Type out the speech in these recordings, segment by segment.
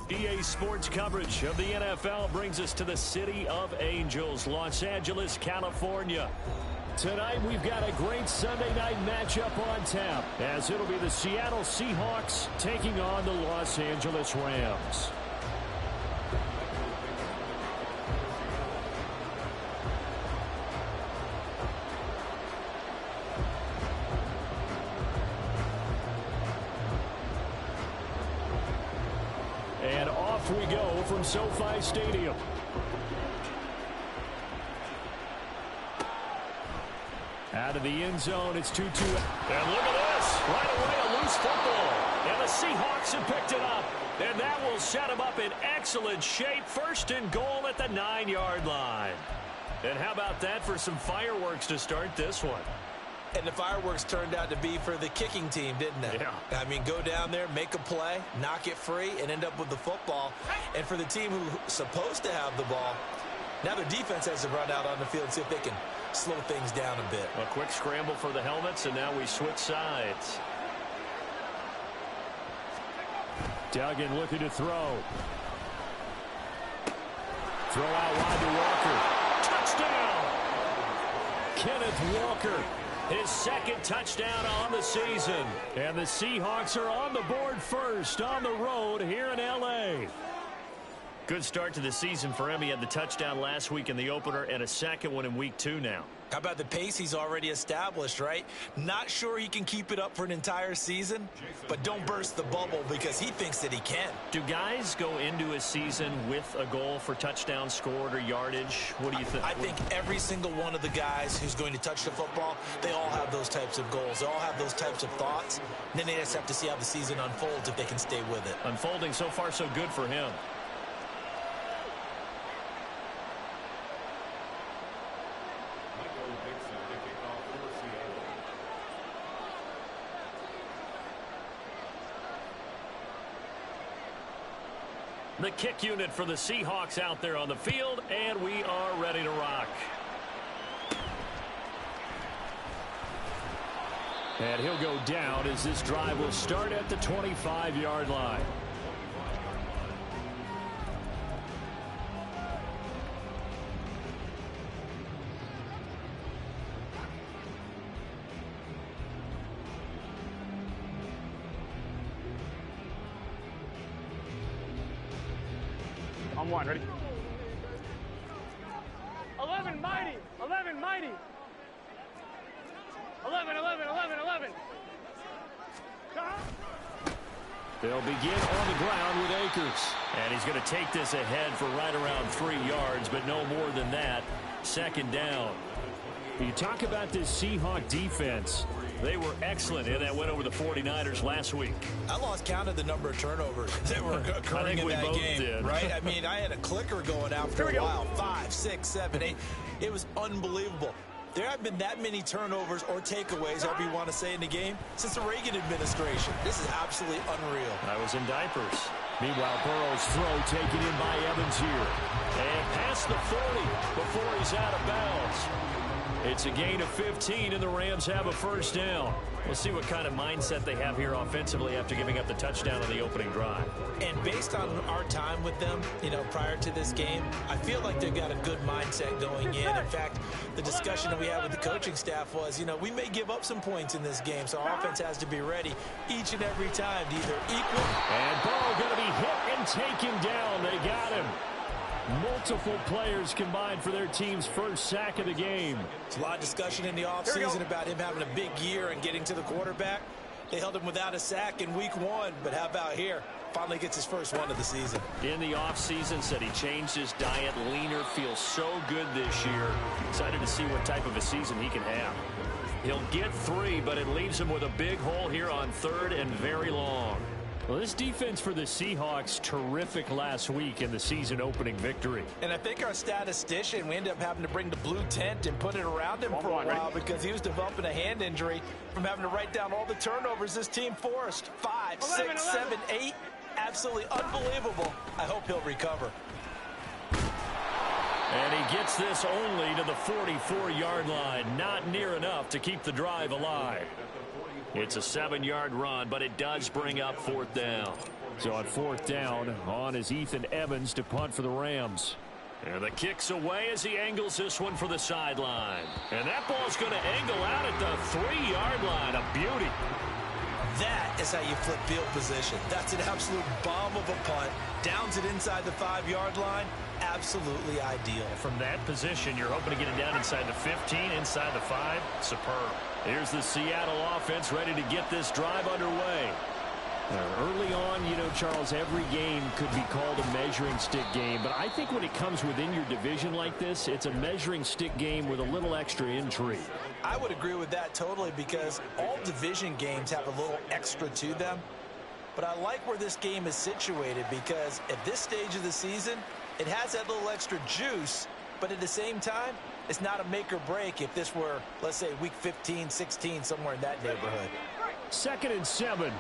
EA Sports coverage of the NFL brings us to the City of Angels, Los Angeles, California. Tonight we've got a great Sunday night matchup on tap, as it'll be the Seattle Seahawks taking on the Los Angeles Rams. And off we go from SoFi Stadium. Out of the end zone, it's 2-2. And look at this. Right away, a loose football. And the Seahawks have picked it up. And that will set them up in excellent shape. First and goal at the 9-yard line. And how about that for some fireworks to start this one? And the fireworks turned out to be for the kicking team, didn't they? Yeah. I mean, go down there, make a play, knock it free, and end up with the football. And for the team who's supposed to have the ball, now their defense has to run out on the field and see if they can slow things down a bit. A quick scramble for the helmets, and now we switch sides. Duggan looking to throw. Throw out wide to Walker. Touchdown! Kenneth Walker. His second touchdown on the season. And the Seahawks are on the board first on the road here in L.A. Good start to the season for him. He had the touchdown last week in the opener and a second one in week 2 now. How about the pace he's already established, right? Not sure he can keep it up for an entire season, but don't burst the bubble because he thinks that he can. Do guys go into a season with a goal for touchdown scored or yardage? What do you think? I think every single one of the guys who's going to touch the football, they all have those types of goals. They all have those types of thoughts. And then they just have to see how the season unfolds if they can stay with it. Unfolding so far so good for him. The kick unit for the Seahawks out there on the field, and we are ready to rock. And he'll go down as this drive will start at the 25-yard line. On one, ready? 11, mighty. 11, mighty. 11, 11, 11, 11. They'll begin on the ground with Akers. And he's going to take this ahead for right around 3 yards, but no more than that. Second down. You talk about this Seahawk defense. They were excellent in that win over the 49ers last week. I lost count of the number of turnovers that were occurring in that game. Did. Right? I mean, I had a clicker going out for a while. 5, 6, 7, 8. It was unbelievable. There have been that many turnovers or takeaways, however you want to say, in the game since the Reagan administration. This is absolutely unreal. I was in diapers. Meanwhile, Burrow's throw taken in by Evans here. And past the 40 before he's out of bounds. It's a gain of 15, and the Rams have a first down. We'll see what kind of mindset they have here offensively after giving up the touchdown on the opening drive. And based on our time with them, prior to this game, I feel like they've got a good mindset going in. In fact, the discussion that we had with the coaching staff was, we may give up some points in this game, so our offense has to be ready each and every time to either equal. And Burrow going to be hit and taken down. They got him. Multiple players combined for their team's first sack of the game. There's a lot of discussion in the offseason about him having a big year and getting to the quarterback. They held him without a sack in week 1, but how about here? Finally gets his first one of the season. In the offseason, said he changed his diet, leaner, feels so good this year. Excited to see what type of a season he can have. He'll get 3, but it leaves him with a big hole here on 3rd and very long. Well, this defense for the Seahawks, terrific last week in the season-opening victory. And I think our statistician, we ended up having to bring the blue tent and put it around him for a while because he was developing a hand injury from having to write down all the turnovers this team forced. 5, 6, 7, 8. Absolutely unbelievable. I hope he'll recover. And he gets this only to the 44-yard line. Not near enough to keep the drive alive. It's a 7-yard run, but it does bring up 4th down. So on 4th down, on is Ethan Evans to punt for the Rams. And the kick's away as he angles this one for the sideline. And that ball's going to angle out at the 3-yard line. A beauty. That is how you flip field position. That's an absolute bomb of a punt. Downs it inside the 5-yard line. Absolutely ideal. From that position, you're hoping to get it down inside the 15, inside the 5. Superb. Here's the Seattle offense ready to get this drive underway. Early on, you know, Charles, every game could be called a measuring stick game. But I think when it comes within your division like this, it's a measuring stick game with a little extra intrigue. I would agree with that totally, because all division games have a little extra to them. But I like where this game is situated, because at this stage of the season, it has that little extra juice. But at the same time, it's not a make or break if this were, let's say, week 15, 16, somewhere in that neighborhood. 2nd and 7.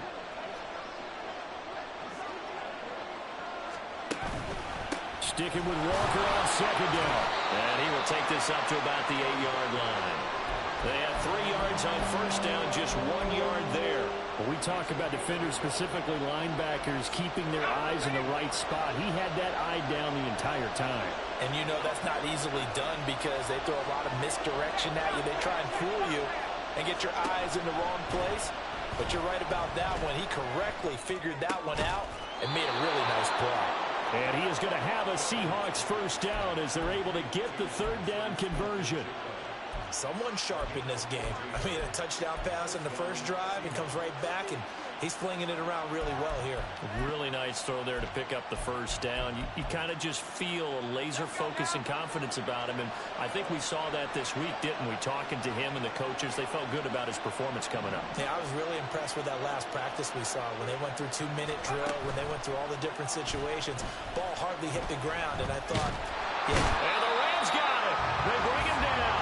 Sticking with Walker on 2nd down. And he will take this up to about the 8-yard line. They had 3 yards on 1st down, just 1 yard there. When we talk about defenders, specifically linebackers, keeping their eyes in the right spot, he had that eye down the entire time. And you know that's not easily done, because they throw a lot of misdirection at you. They try and fool you and get your eyes in the wrong place. But you're right about that one. He correctly figured that one out and made a really nice play. And he is going to have a Seahawks 1st down as they're able to get the 3rd down conversion. Someone sharp in this game. I mean, a touchdown pass on the first drive and comes right back, and he's flinging it around really well here. Really nice throw there to pick up the 1st down. You kind of just feel a laser focus and confidence about him, and I think we saw that this week, didn't we? Talking to him and the coaches, they felt good about his performance coming up. Yeah, I was really impressed with that last practice we saw when they went through 2-minute drill, when they went through all the different situations. Ball hardly hit the ground, and I thought, yeah. And the Rams got it. They bring him down.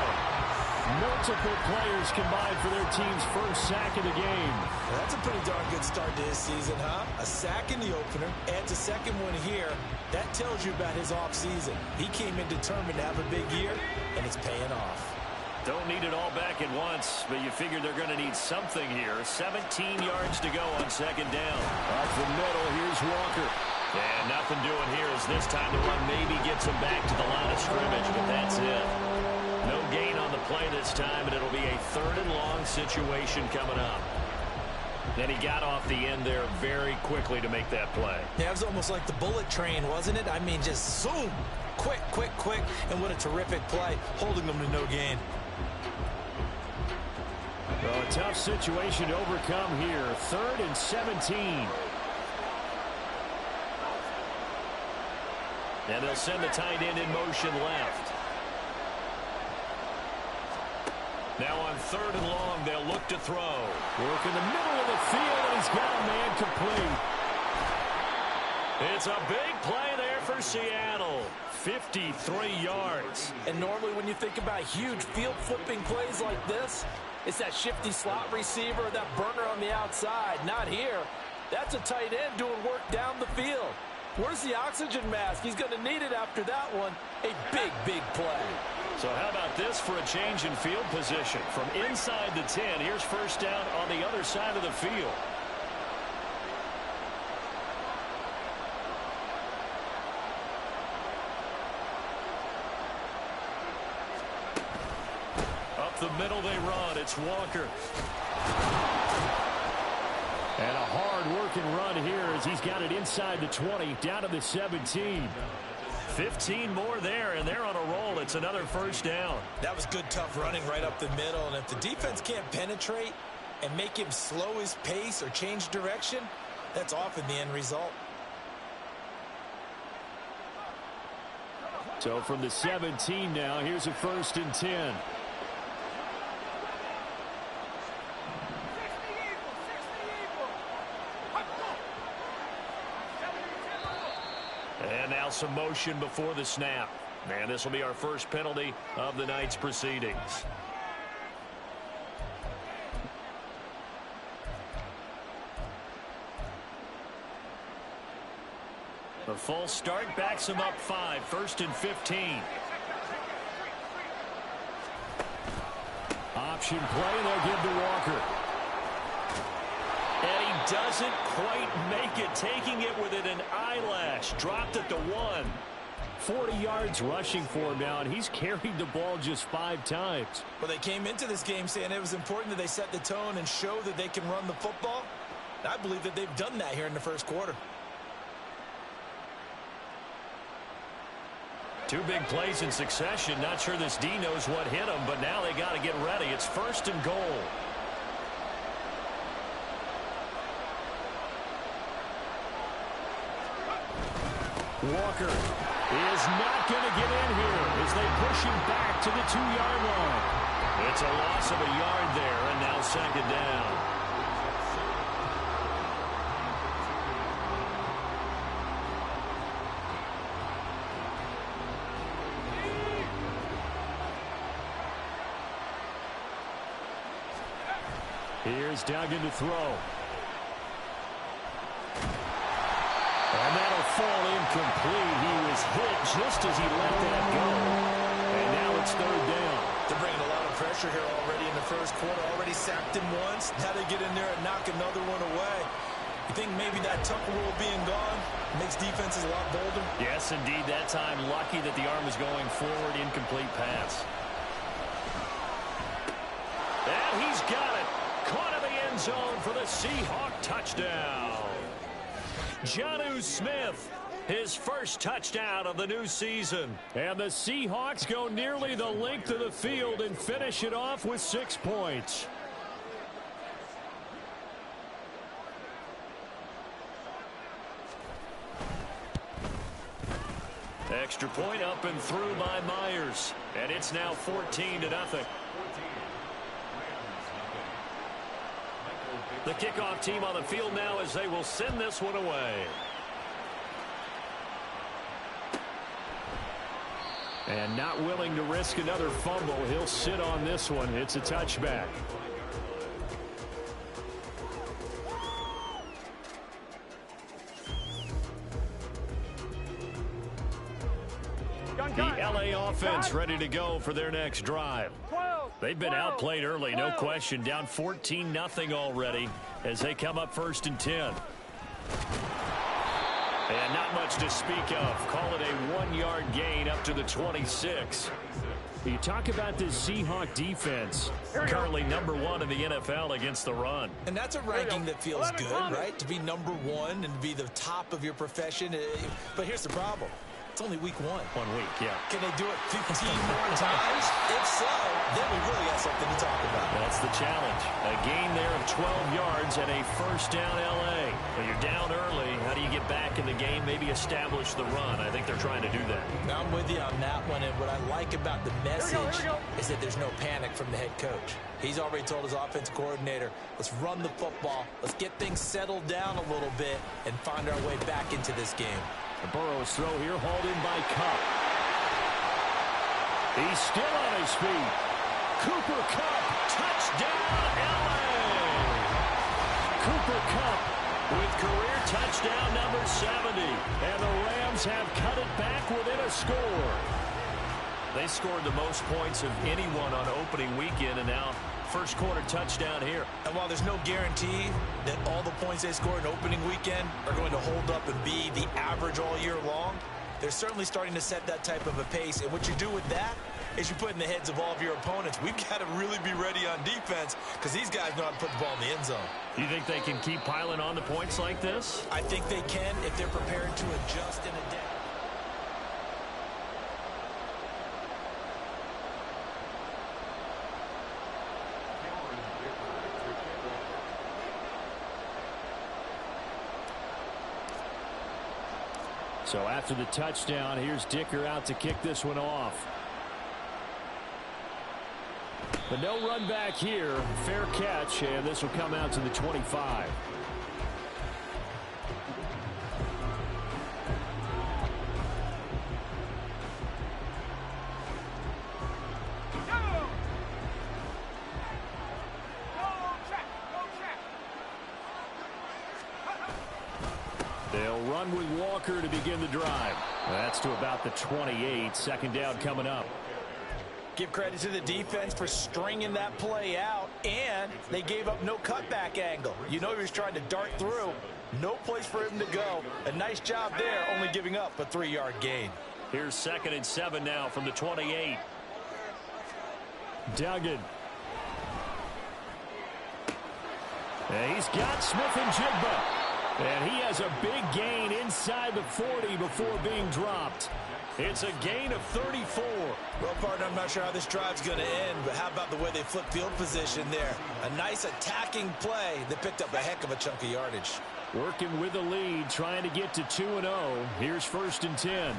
Multiple players combined for their team's 1st sack of the game. Well, that's a pretty darn good start to his season, huh? A sack in the opener, adds a 2nd one here. That tells you about his offseason. He came in determined to have a big year, and it's paying off. Don't need it all back at once, but you figure they're going to need something here. 17 yards to go on 2nd down. Up the middle, here's Walker. And nothing doing here as this time the run maybe gets him back to the line of scrimmage, but that's it. No gain on the play this time, and it'll be a 3rd and long situation coming up. And he got off the end there very quickly to make that play. Yeah, it was almost like the bullet train, wasn't it? I mean, just zoom. Quick, quick, quick. And what a terrific play, holding them to no gain. Well, a tough situation to overcome here. 3rd and 17. And they'll send the tight end in motion left. Now on 3rd and long, they'll look to throw. Work in the middle of the field, and he's got a man complete. It's a big play there for Seattle. 53 yards. And normally when you think about huge field-flipping plays like this, it's that shifty slot receiver, that burner on the outside. Not here. That's a tight end doing work down the field. Where's the oxygen mask? He's going to need it after that one. A big, big play. So how about this for a change in field position? From inside the 10, here's 1st down on the other side of the field. Up the middle they run. It's Walker. And a hard-working run here as he's got it inside the 20, down to the 17. 15 more there, and they're on a roll. It's another 1st down. That was good, tough running right up the middle. And if the defense can't penetrate and make him slow his pace or change direction, that's often the end result. So from the 17 now, here's a 1st and 10. And now some motion before the snap. And this will be our first penalty of the night's proceedings. The false start backs him up 5. 1st and 15. Option play, they'll give to Walker. And he doesn't quite make it, taking it within an eyelash. Dropped it to 1. 40 yards rushing for him now, and he's carried the ball just 5 times. Well, they came into this game saying it was important that they set the tone and show that they can run the football. I believe that they've done that here in the first quarter. 2 big plays in succession. Not sure this D knows what hit him, but now they got to get ready. It's 1st and goal. Walker is not going to get in here as they push him back to the 2-yard line. It's a loss of a yard there, and now 2nd down. Here's Duggan to throw. And that'll fall incomplete. He was hit just as he let that go. And now it's 3rd down. They're bringing a lot of pressure here already in the first quarter. Already sacked him once. Now they get in there and knock another one away. You think maybe that Tucker rule being gone makes defenses a lot bolder? Yes, indeed. That time, lucky that the arm was going forward. Incomplete pass. And he's got it. Caught in the end zone for the Seahawk touchdown. Jonnu Smith, his first touchdown of the new season. And the Seahawks go nearly the length of the field and finish it off with 6 points. Extra point up and through by Myers. And it's now 14-0. The kickoff team on the field now as they will send this one away. And not willing to risk another fumble. He'll sit on this one. It's a touchback. The LA offense ready to go for their next drive. They've been outplayed early, no question. Down 14-0 already as they come up 1st and 10. And not much to speak of. Call it a 1-yard gain up to the 26. You talk about this Seahawk defense, currently #1 in the NFL against the run. And that's a ranking that feels good, right? To be #1 and to be the top of your profession. But here's the problem. It's only week 1. 1 week, yeah. Can they do it 15 more times? If so, then we really got something to talk about. That's the challenge. A gain there of 12 yards and a 1st down L.A. When you're down early, how do you get back in the game, maybe establish the run? I think they're trying to do that. Now I'm with you on that one, and what I like about the message is that there's no panic from the head coach. He's already told his offensive coordinator, let's run the football, let's get things settled down a little bit, and find our way back into this game. Burrow's throw here, hauled in by Kupp. He's still on his feet. Cooper Kupp, touchdown, L.A. Cooper Kupp with career touchdown number 70. And the Rams have cut it back within a score. They scored the most points of anyone on opening weekend, and now first quarter touchdown here. And while there's no guarantee that all the points they score in opening weekend are going to hold up and be the average all year long, they're certainly starting to set that type of a pace. And what you do with that is you put in the heads of all of your opponents, we've got to really be ready on defense because these guys know how to put the ball in the end zone. You think they can keep piling on the points like this? I think they can if they're prepared to adjust and adapt. So after the touchdown, here's Dicker out to kick this one off. But no run back here. Fair catch, and this will come out to the 25. They'll run with Walker to begin the drive. That's to about the 28. 2nd down coming up. Give credit to the defense for stringing that play out. And they gave up no cutback angle. You know he was trying to dart through. No place for him to go. A nice job there, only giving up a 3-yard gain. Here's 2nd and 7 now from the 28. Duggan. And he's got Smith and Jigba. And he has a big gain inside the 40 before being dropped. It's a gain of 34. Well, partner, I'm not sure how this drive's going to end, but how about the way they flip field position there? A nice attacking play that picked up a heck of a chunk of yardage. Working with the lead, trying to get to 2-0. Here's 1st and 10.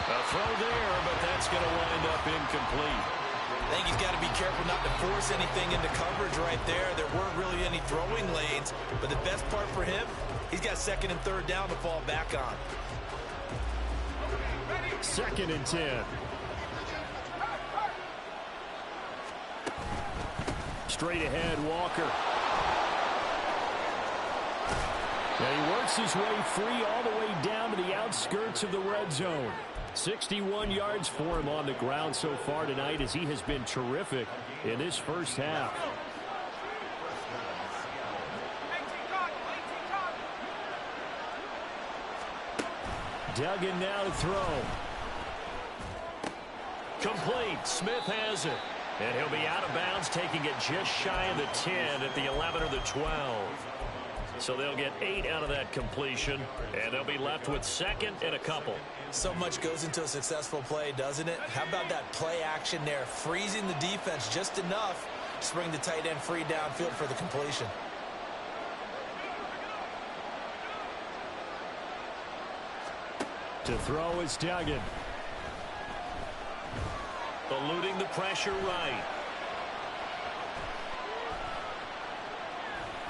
A throw there, but that's going to wind up incomplete. I think he's got to be careful not to force anything into coverage right there. There weren't really any throwing lanes, but the best part for him, he's got 2nd and 3rd down to fall back on. 2nd and 10. Straight ahead, Walker. And he works his way free all the way down to the outskirts of the red zone. 61 yards for him on the ground so far tonight as he has been terrific in this first half. Duggan now to throw. Complete. Smith has it. And he'll be out of bounds, taking it just shy of the 10 at the 11 or the 12. So they'll get 8 out of that completion, and they'll be left with 2nd and a couple. So much goes into a successful play, doesn't it? How about that play action there, freezing the defense just enough to bring the tight end free downfield for the completion. To throw is Duggan. Eluding the pressure right.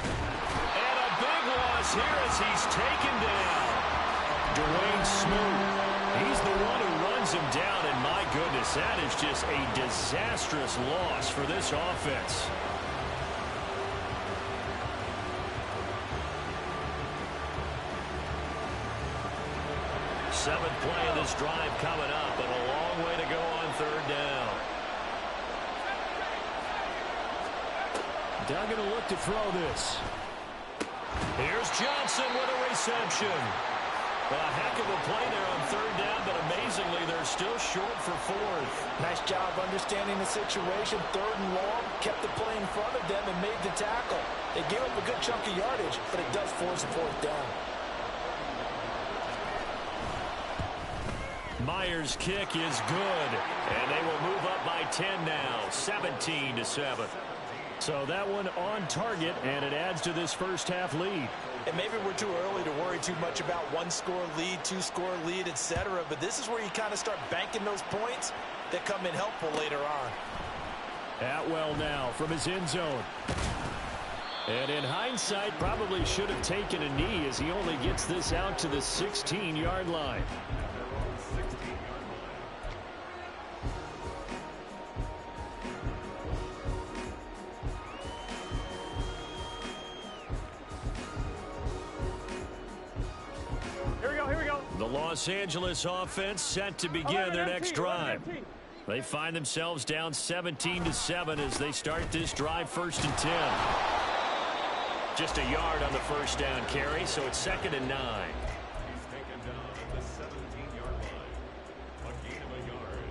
And a big loss here as he's taken down. Dwayne Smoot. He's the one who runs him down, and my goodness, that is just a disastrous loss for this offense. Seventh play of this drive coming up, and a long way to go on 3rd down. Duggan will look to throw this. Here's Johnson with a reception. A heck of a play there on 3rd down, but amazingly, they're still short for 4th. Nice job understanding the situation. 3rd and long, kept the play in front of them and made the tackle. They gave up a good chunk of yardage, but it does force a 4th down. Myers' kick is good, and they will move up by 10 now, 17-7. So that one on target, and it adds to this first half lead. And maybe we're too early to worry too much about 1-score lead, 2-score lead, etc. But this is where you kind of start banking those points that come in helpful later on. Atwell now from his end zone. And in hindsight, probably should have taken a knee as he only gets this out to the 16-yard line. The Los Angeles offense set to begin their next drive. They find themselves down 17-7 as they start this drive 1st and 10. Just a yard on the first down carry, so it's 2nd and 9. He's taken down at the 17-yard line. A gain of a yard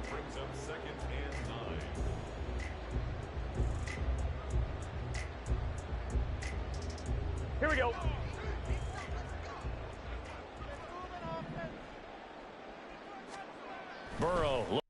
brings up 2nd and 9. Here we go. Burrow.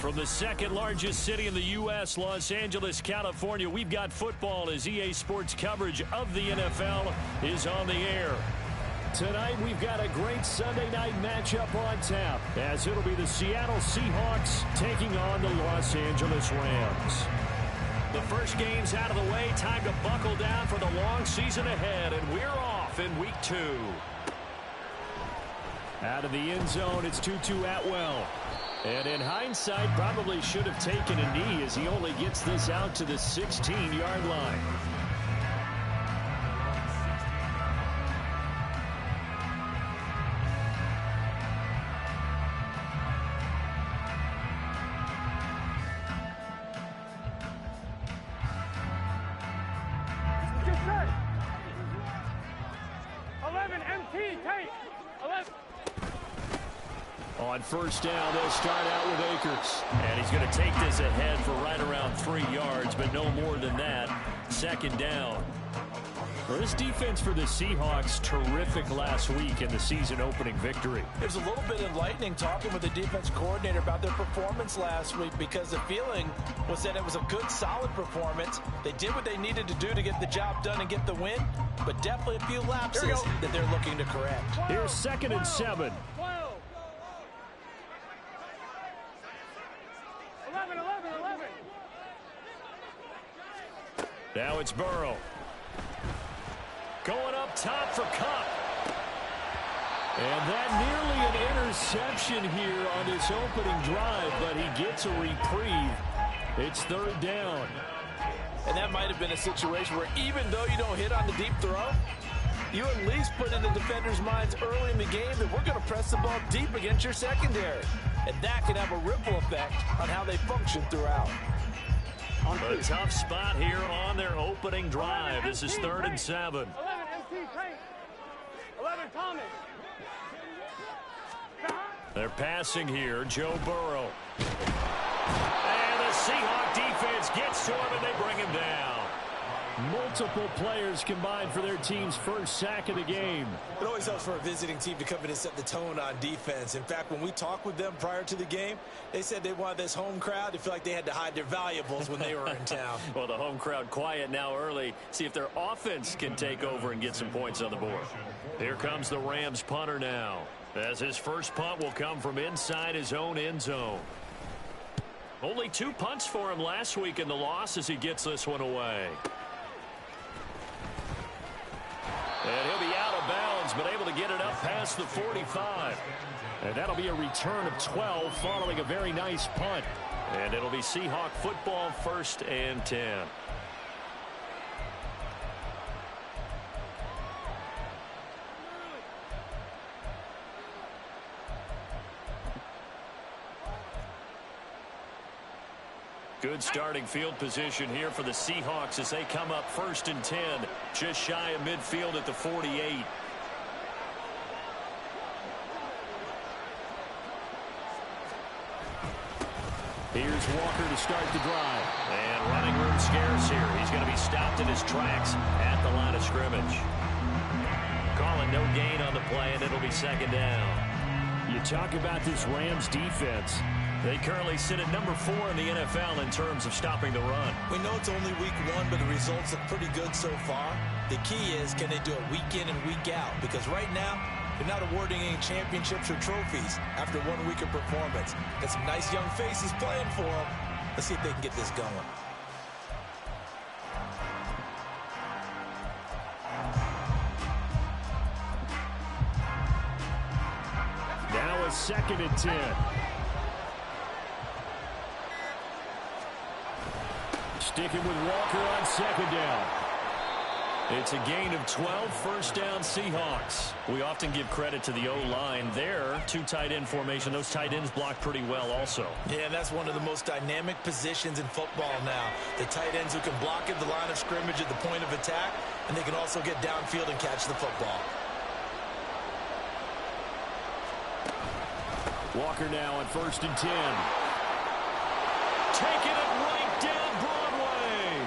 From the second largest city in the U.S., Los Angeles, California, we've got football as EA Sports coverage of the NFL is on the air. Tonight, we've got a great Sunday night matchup on tap, as it'll be the Seattle Seahawks taking on the Los Angeles Rams. The first game's out of the way. Time to buckle down for the long season ahead, and we're off in week 2. Out of the end zone, it's Tutu Atwell. And in hindsight, probably should have taken a knee as he only gets this out to the 16-yard line. Get set. 11 MT, take. 11. On first down, they'll start out with Akers. And he's going to take this ahead for right around 3 yards, but no more than that. Second down. Well, this defense for the Seahawks, terrific last week in the season-opening victory. It was a little bit enlightening talking with the defense coordinator about their performance last week, because the feeling was that it was a good, solid performance. They did what they needed to do to get the job done and get the win, but definitely a few lapses that they're looking to correct. Here's 2nd and 7. 11. Now it's Burrow. Going up top for Cup. And that nearly an interception here on this opening drive, but he gets a reprieve. It's 3rd down. And that might have been a situation where even though you don't hit on the deep throw, you at least put in the defenders' minds early in the game that we're going to press the ball deep against your secondary. And that can have a ripple effect on how they function throughout. A tough spot here on their opening drive. This is 3rd and 7. 11 MT, take. 11 Thomas. They're passing here. Joe Burrow. And the Seahawk defense gets to him, and they bring him down. Multiple players combined for their team's first sack of the game. It always helps for a visiting team to come in and set the tone on defense. In fact, when we talked with them prior to the game, they said they wanted this home crowd to feel like they had to hide their valuables when they were in town. Well, the home crowd quiet now early. See if their offense can take over and get some points on the board. Here comes the Rams punter now, as his first punt will come from inside his own end zone. Only 2 punts for him last week in the loss as he gets this one away. And he'll be out of bounds, but able to get it up past the 45. And that'll be a return of 12 following a very nice punt. And it'll be Seahawk football, 1st and 10. Good starting field position here for the Seahawks as they come up 1st and 10, just shy of midfield at the 48. Here's Walker to start the drive. And running room scarce here. He's going to be stopped in his tracks at the line of scrimmage. Calling no gain on the play, and it'll be 2nd down. You talk about this Rams defense. They currently sit at number 4 in the NFL in terms of stopping the run. We know it's only week 1, but the results look pretty good so far. The key is, can they do it week in and week out? Because right now, they're not awarding any championships or trophies after 1 week of performance. Got some nice young faces playing for them. Let's see if they can get this going. Now a 2nd and 10. Sticking with Walker on 2nd down. It's a gain of 12, 1st down Seahawks. We often give credit to the O-line there. 2 tight end formation. Those tight ends block pretty well also. Yeah, that's one of the most dynamic positions in football now. The tight ends who can block at the line of scrimmage at the point of attack, and they can also get downfield and catch the football. Walker now on 1st and 10. Taking it right down Broadway.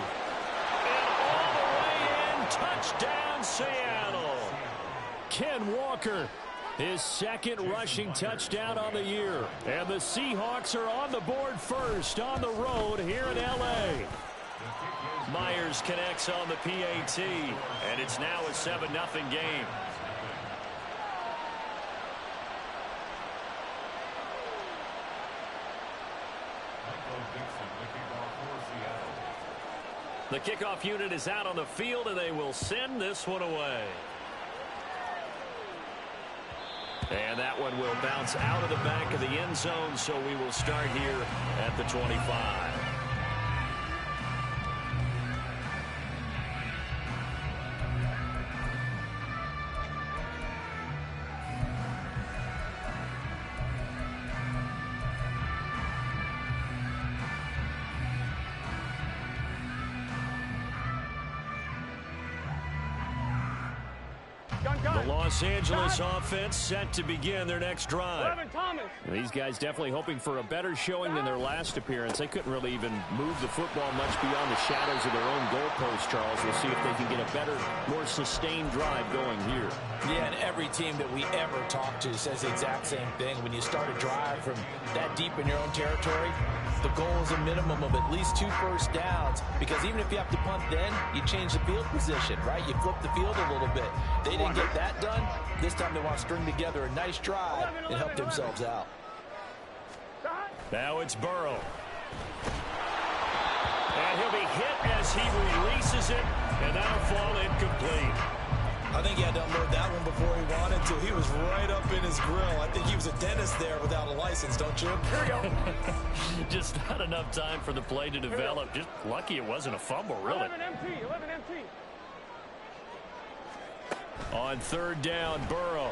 And all the way in, touchdown Seattle. Ken Walker His second rushing touchdown on the year. And the Seahawks are on the board first on the road here in L.A. Myers connects on the PAT, and it's now a 7-0 game. The kickoff unit is out on the field, and they will send this one away. And that one will bounce out of the back of the end zone, so we will start here at the 25. The Los Angeles offense set to begin their next drive. These guys definitely hoping for a better showing than their last appearance. They couldn't really even move the football much beyond the shadows of their own goalpost, Charles. We'll see if they can get a better, more sustained drive going here. Yeah, and every team that we ever talk to says the exact same thing. When you start a drive from that deep in your own territory, the goal is a minimum of at least 2 first downs, because even if you have to punt then, you change the field position, right? You flip the field a little bit. They didn't get that done. This time they want to string together a nice drive and help themselves out. Now it's Burrow. And he'll be hit as he releases it, and that'll fall incomplete. I think he had to unload that one before he wanted to. He was right up in his grill. I think he was a dentist there without a license, don't you? Here we go. Just not enough time for the play to develop. Just lucky it wasn't a fumble, really. 11 MT. On third down, Burrow.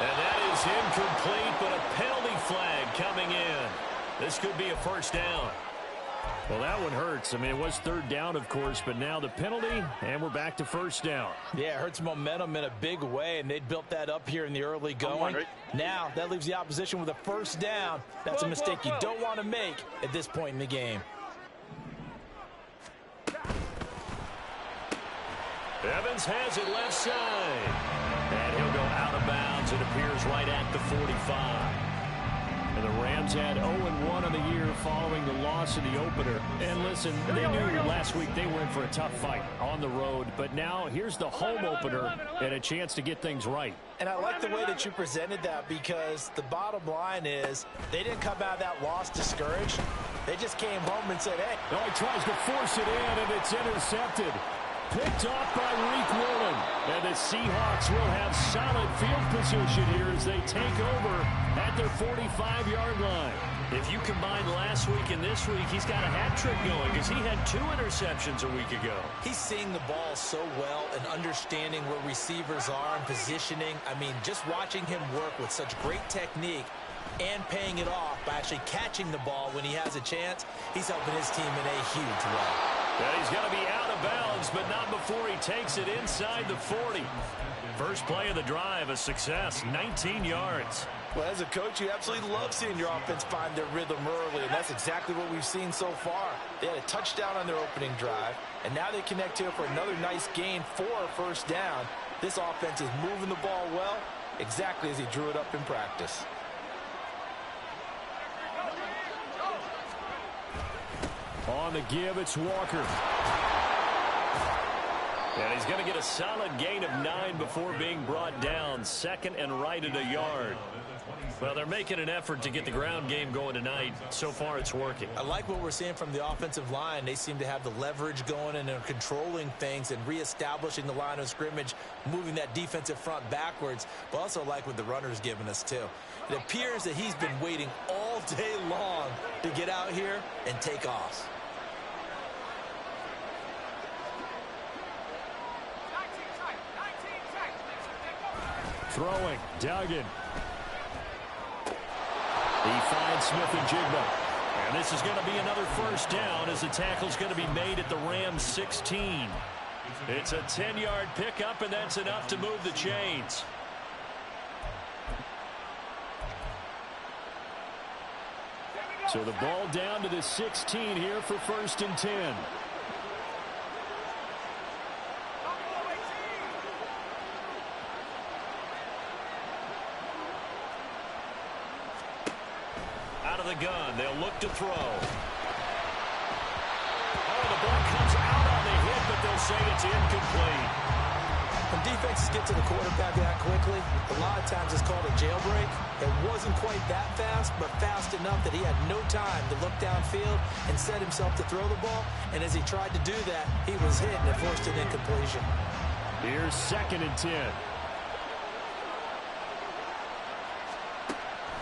And that is incomplete, but a penalty flag coming in. This could be a first down. Well, that one hurts. I mean, it was third down, of course, but now the penalty, and we're back to first down. Yeah, it hurts momentum in a big way, and they built that up here in the early going. Now, that leaves the opposition with a first down. That's a mistake you don't want to make at this point in the game. Evans has it left side. And he'll go out of bounds. It appears right at the 45. And the Rams had 0-1 on the year following the loss in the opener. And listen, they knew last week they were in for a tough fight on the road. But now here's the home opener and a chance to get things right. And I like the way that you presented that, because the bottom line is they didn't come out of that loss discouraged. They just came home and said, hey. No, he tries to force it in, and it's intercepted. Picked off by Reek Woolen. And the Seahawks will have solid field position here as they take over at their 45-yard line. If you combine last week and this week, he's got a hat trick going, because he had 2 interceptions a week ago. He's seeing the ball so well and understanding where receivers are and positioning. I mean, just watching him work with such great technique and paying it off by actually catching the ball when he has a chance, he's helping his team in a huge way. And he's going to be out of bounds, but not before he takes it inside the 40. First play of the drive, a success, 19 yards. Well, as a coach, you absolutely love seeing your offense find their rhythm early, and that's exactly what we've seen so far. They had a touchdown on their opening drive, and now they connect here for another nice gain for a first down. This offense is moving the ball well, exactly as he drew it up in practice. On the give, it's Walker. And he's going to get a solid gain of 9 before being brought down. Second and right at a yard. Well, they're making an effort to get the ground game going tonight. So far, it's working. I like what we're seeing from the offensive line. They seem to have the leverage going, and they're controlling things and reestablishing the line of scrimmage, moving that defensive front backwards. But also like what the runner's giving us, too. It appears that he's been waiting all day long to get out here and take off. Throwing, Duggan. He finds Smith and Jigba. And this is going to be another first down as the tackle's going to be made at the Rams 16. It's a 10-yard pickup, and that's enough to move the chains. So the ball down to the 16 here for 1st and 10. the gun. They'll look to throw. Oh, the ball comes out on the hit, but they'll say it's incomplete. When defenses get to the quarterback that quickly, a lot of times it's called a jailbreak. It wasn't quite that fast, but fast enough that he had no time to look downfield and set himself to throw the ball. And as he tried to do that, he was hit and it forced an incompletion. Here's 2nd and 10.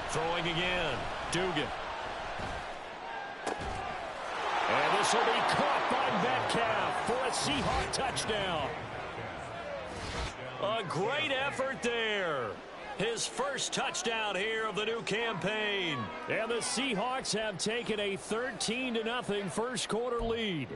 Throwing again. Dugan. And this will be caught by Metcalf for a Seahawk touchdown. A great effort there. His first touchdown here of the new campaign. And the Seahawks have taken a 13-0 first quarter lead.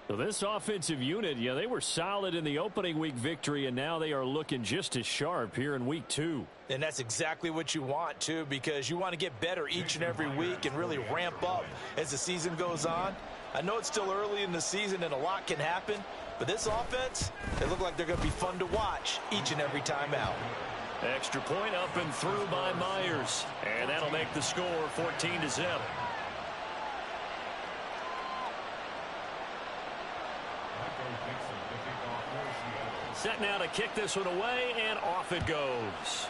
So this offensive unit, yeah, they were solid in the opening week victory, and now they are looking just as sharp here in week 2. And that's exactly what you want, too, because you want to get better each and every week and really ramp up as the season goes on. I know it's still early in the season and a lot can happen, but this offense, they look like they're going to be fun to watch each and every time out. Extra point up and through by Myers. And that'll make the score 14-0. Set now to kick this one away, and off it goes.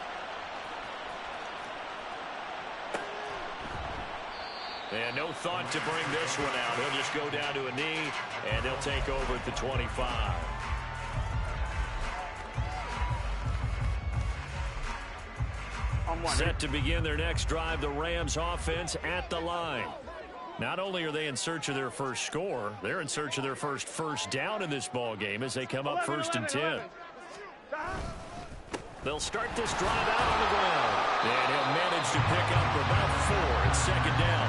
And no thought to bring this one out. He'll just go down to a knee, and they'll take over at the 25. Set to begin their next drive, the Rams offense at the line. Not only are they in search of their first score, they're in search of their first down in this ball game as they come up 1st and 10. They'll start this drive out on the ground. And he'll manage to pick up about 4. It's 2nd down.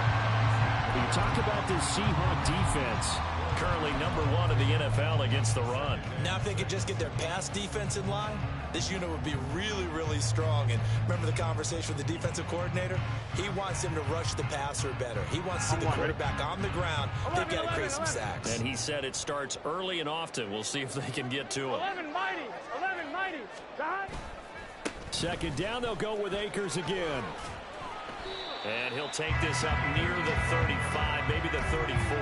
When you talk about this Seahawk defense, currently #1 in the NFL against the run. Now if they could just get their pass defense in line, this unit would be really, really strong. And remember the conversation with the defensive coordinator? He wants him to rush the passer better. He wants to see the quarterback on the ground. They've got to create some sacks. And he said it starts early and often. We'll see if they can get to him. 11 mighty. 11 mighty. God. 2nd down, they'll go with Akers again. And he'll take this up near the 35, maybe the 34.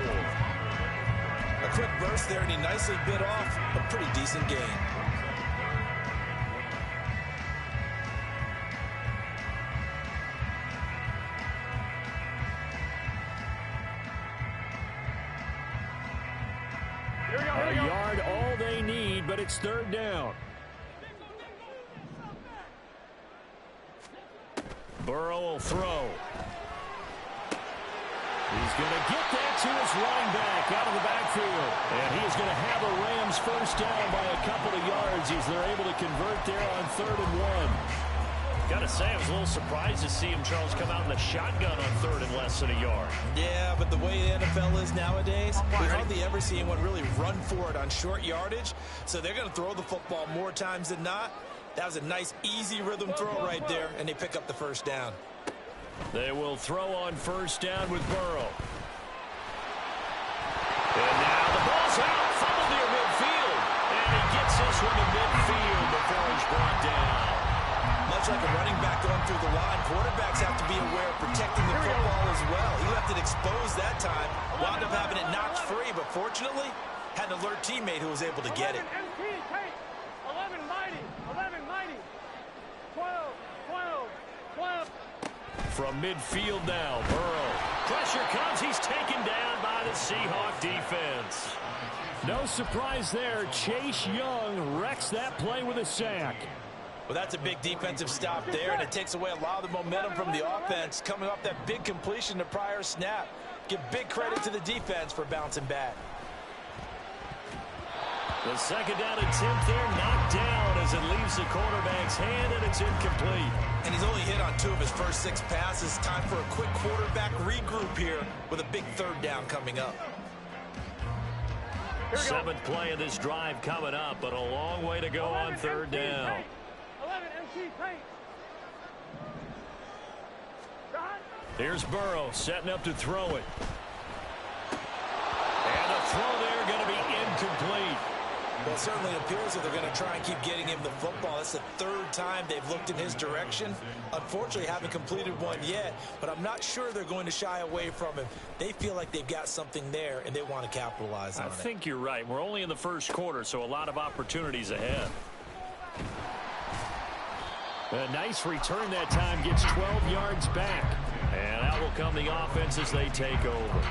A quick burst there, and he nicely bit off a pretty decent gain. A yard all they need, but it's 3rd down. Burrow will throw. He's going to get that to his running back out of the backfield. And he's going to have a Rams first down by a couple of yards. They're able to convert there on 3rd and 1. Got to say, I was a little surprised to see him, Charles, come out in the shotgun on 3rd and less than a yard. Yeah, but the way the NFL is nowadays, we hardly ever see anyone really run for it on short yardage. So they're going to throw the football more times than not. That was a nice, easy rhythm throw right there, and they pick up the first down. They will throw on 1st down with Burrow. And now the ball's out, fumbled near midfield. And he gets this one to midfield before he's brought down. Much like a running back going through the line, quarterbacks have to be aware of protecting the football as well. He left it exposed that time, wound up having it knocked free, but fortunately, had an alert teammate who was able to get it. 11 mighty. 11 mighty. 12, 12, 12. From midfield now, Burrow. Pressure comes. He's taken down by the Seahawk defense. No surprise there. Chase Young wrecks that play with a sack. Well, that's a big defensive stop there, and it takes away a lot of the momentum from the offense coming off that big completion the prior snap. Give big credit to the defense for bouncing back. The 2nd down attempt there knocked down as it leaves the quarterback's hand, and it's incomplete. And he's only hit on 2 of his first 6 passes. Time for a quick quarterback regroup here with a big 3rd down coming up. 7th play of this drive coming up, but a long way to go on 3rd down. 11 MC paint. Here's Burrow setting up to throw it. And the throw there going to be incomplete. Well, it certainly appears that they're going to try and keep getting him the football. That's the third time they've looked in his direction. Unfortunately, haven't completed one yet, but I'm not sure they're going to shy away from him. They feel like they've got something there, and they want to capitalize on it. I think you're right. We're only in the first quarter, so a lot of opportunities ahead. A nice return that time, gets 12 yards back. And out will come the offense as they take over.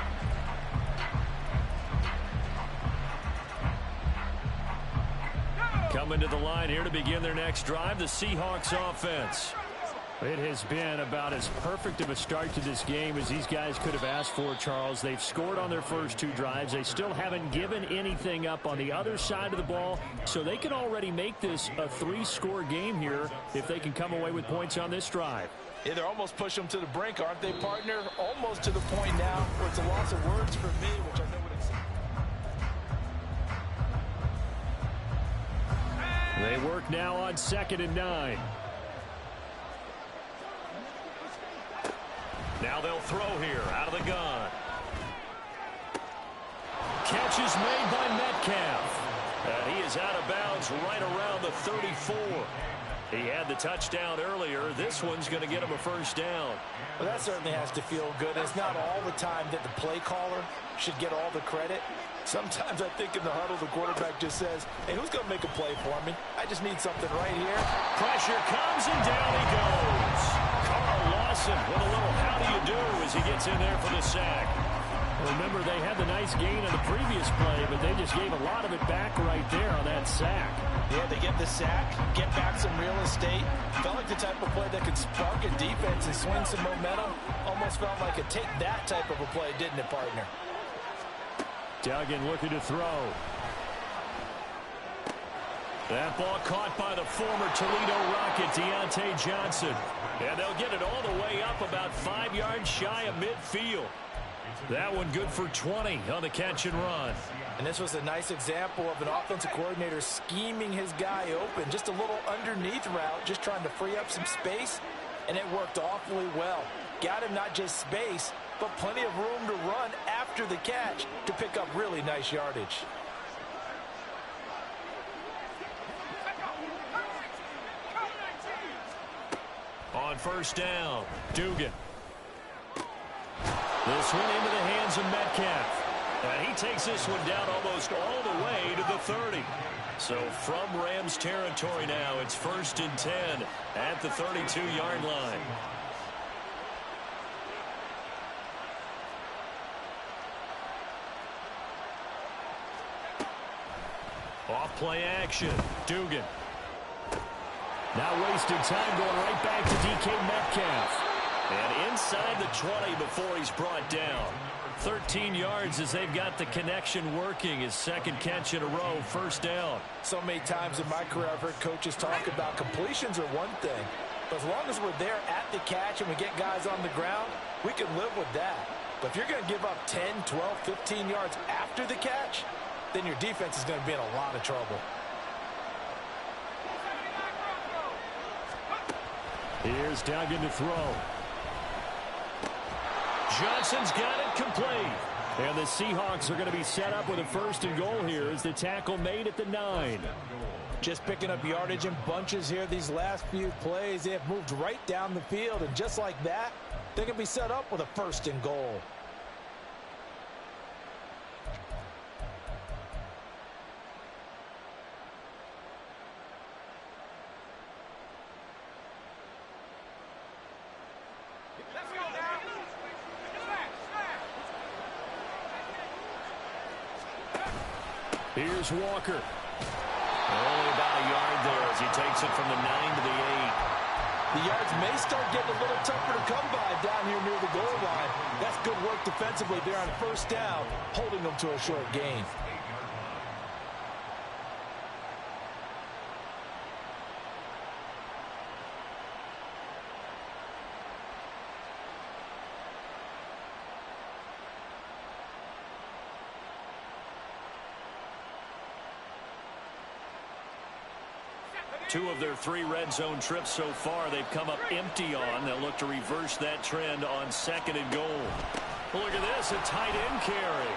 Coming to the line here to begin their next drive, the Seahawks offense. It has been about as perfect of a start to this game as these guys could have asked for, Charles. They've scored on their first two drives. They still haven't given anything up on the other side of the ball, so they can already make this a three-score game here if they can come away with points on this drive. Yeah, they're almost pushing them to the brink, aren't they, partner? Almost to the point now where it's a loss of words for me, which I know what it's. They work now on 2nd and 9. Now they'll throw here out of the gun. Catch is made by Metcalf. And he is out of bounds right around the 34. He had the touchdown earlier. This one's going to get him a first down. Well, that certainly has to feel good. It's not all the time that the play caller should get all the credit. Sometimes I think in the huddle, the quarterback just says, hey, who's going to make a play for me? I just need something right here. Pressure comes, and down he goes. Carl Lawson with a little how do you do as he gets in there for the sack. Remember, they had the nice gain on the previous play, but they just gave a lot of it back right there on that sack. Yeah, they get the sack, get back some real estate. Felt like the type of play that could spark a defense and swing some momentum. Almost felt like a take that type of a play, didn't it, partner? Duggan looking to throw. That ball caught by the former Toledo Rocket, Deontay Johnson. And they'll get it all the way up about 5 yards shy of midfield. That one good for 20 on the catch and run. And this was a nice example of an offensive coordinator scheming his guy open. Just a little underneath route, just trying to free up some space. And it worked awfully well. Got him not just space, but plenty of room to run after the catch to pick up really nice yardage. On first down, Dugan. This one into the hands of Metcalf. And he takes this one down almost all the way to the 30. So from Rams territory now, it's 1st and 10 at the 32-yard line. Off play action, Dugan. Now wasting time going right back to DK Metcalf. And inside the 20 before he's brought down. 13 yards as they've got the connection working. His second catch in a row, first down. So many times in my career I've heard coaches talk about completions are one thing. But as long as we're there at the catch and we get guys on the ground, we can live with that. But if you're going to give up 10, 12, 15 yards after the catch, then your defense is going to be in a lot of trouble. Here's Duggan to throw. Johnson's got it complete. And the Seahawks are going to be set up with a 1st and goal here as the tackle made at the 9. Just picking up yardage in bunches here these last few plays. They have moved right down the field, and just like that, they're going to be set up with a 1st and goal. Here's Walker. Only about a yard there as he takes it from the 9 to the 8. The yards may start getting a little tougher to come by down here near the goal line. That's good work defensively there on first down, holding them to a short gain. Two of their 3 red zone trips so far they've come up empty on. They'll look to reverse that trend on 2nd and goal. Well, look at this, a tight end carry.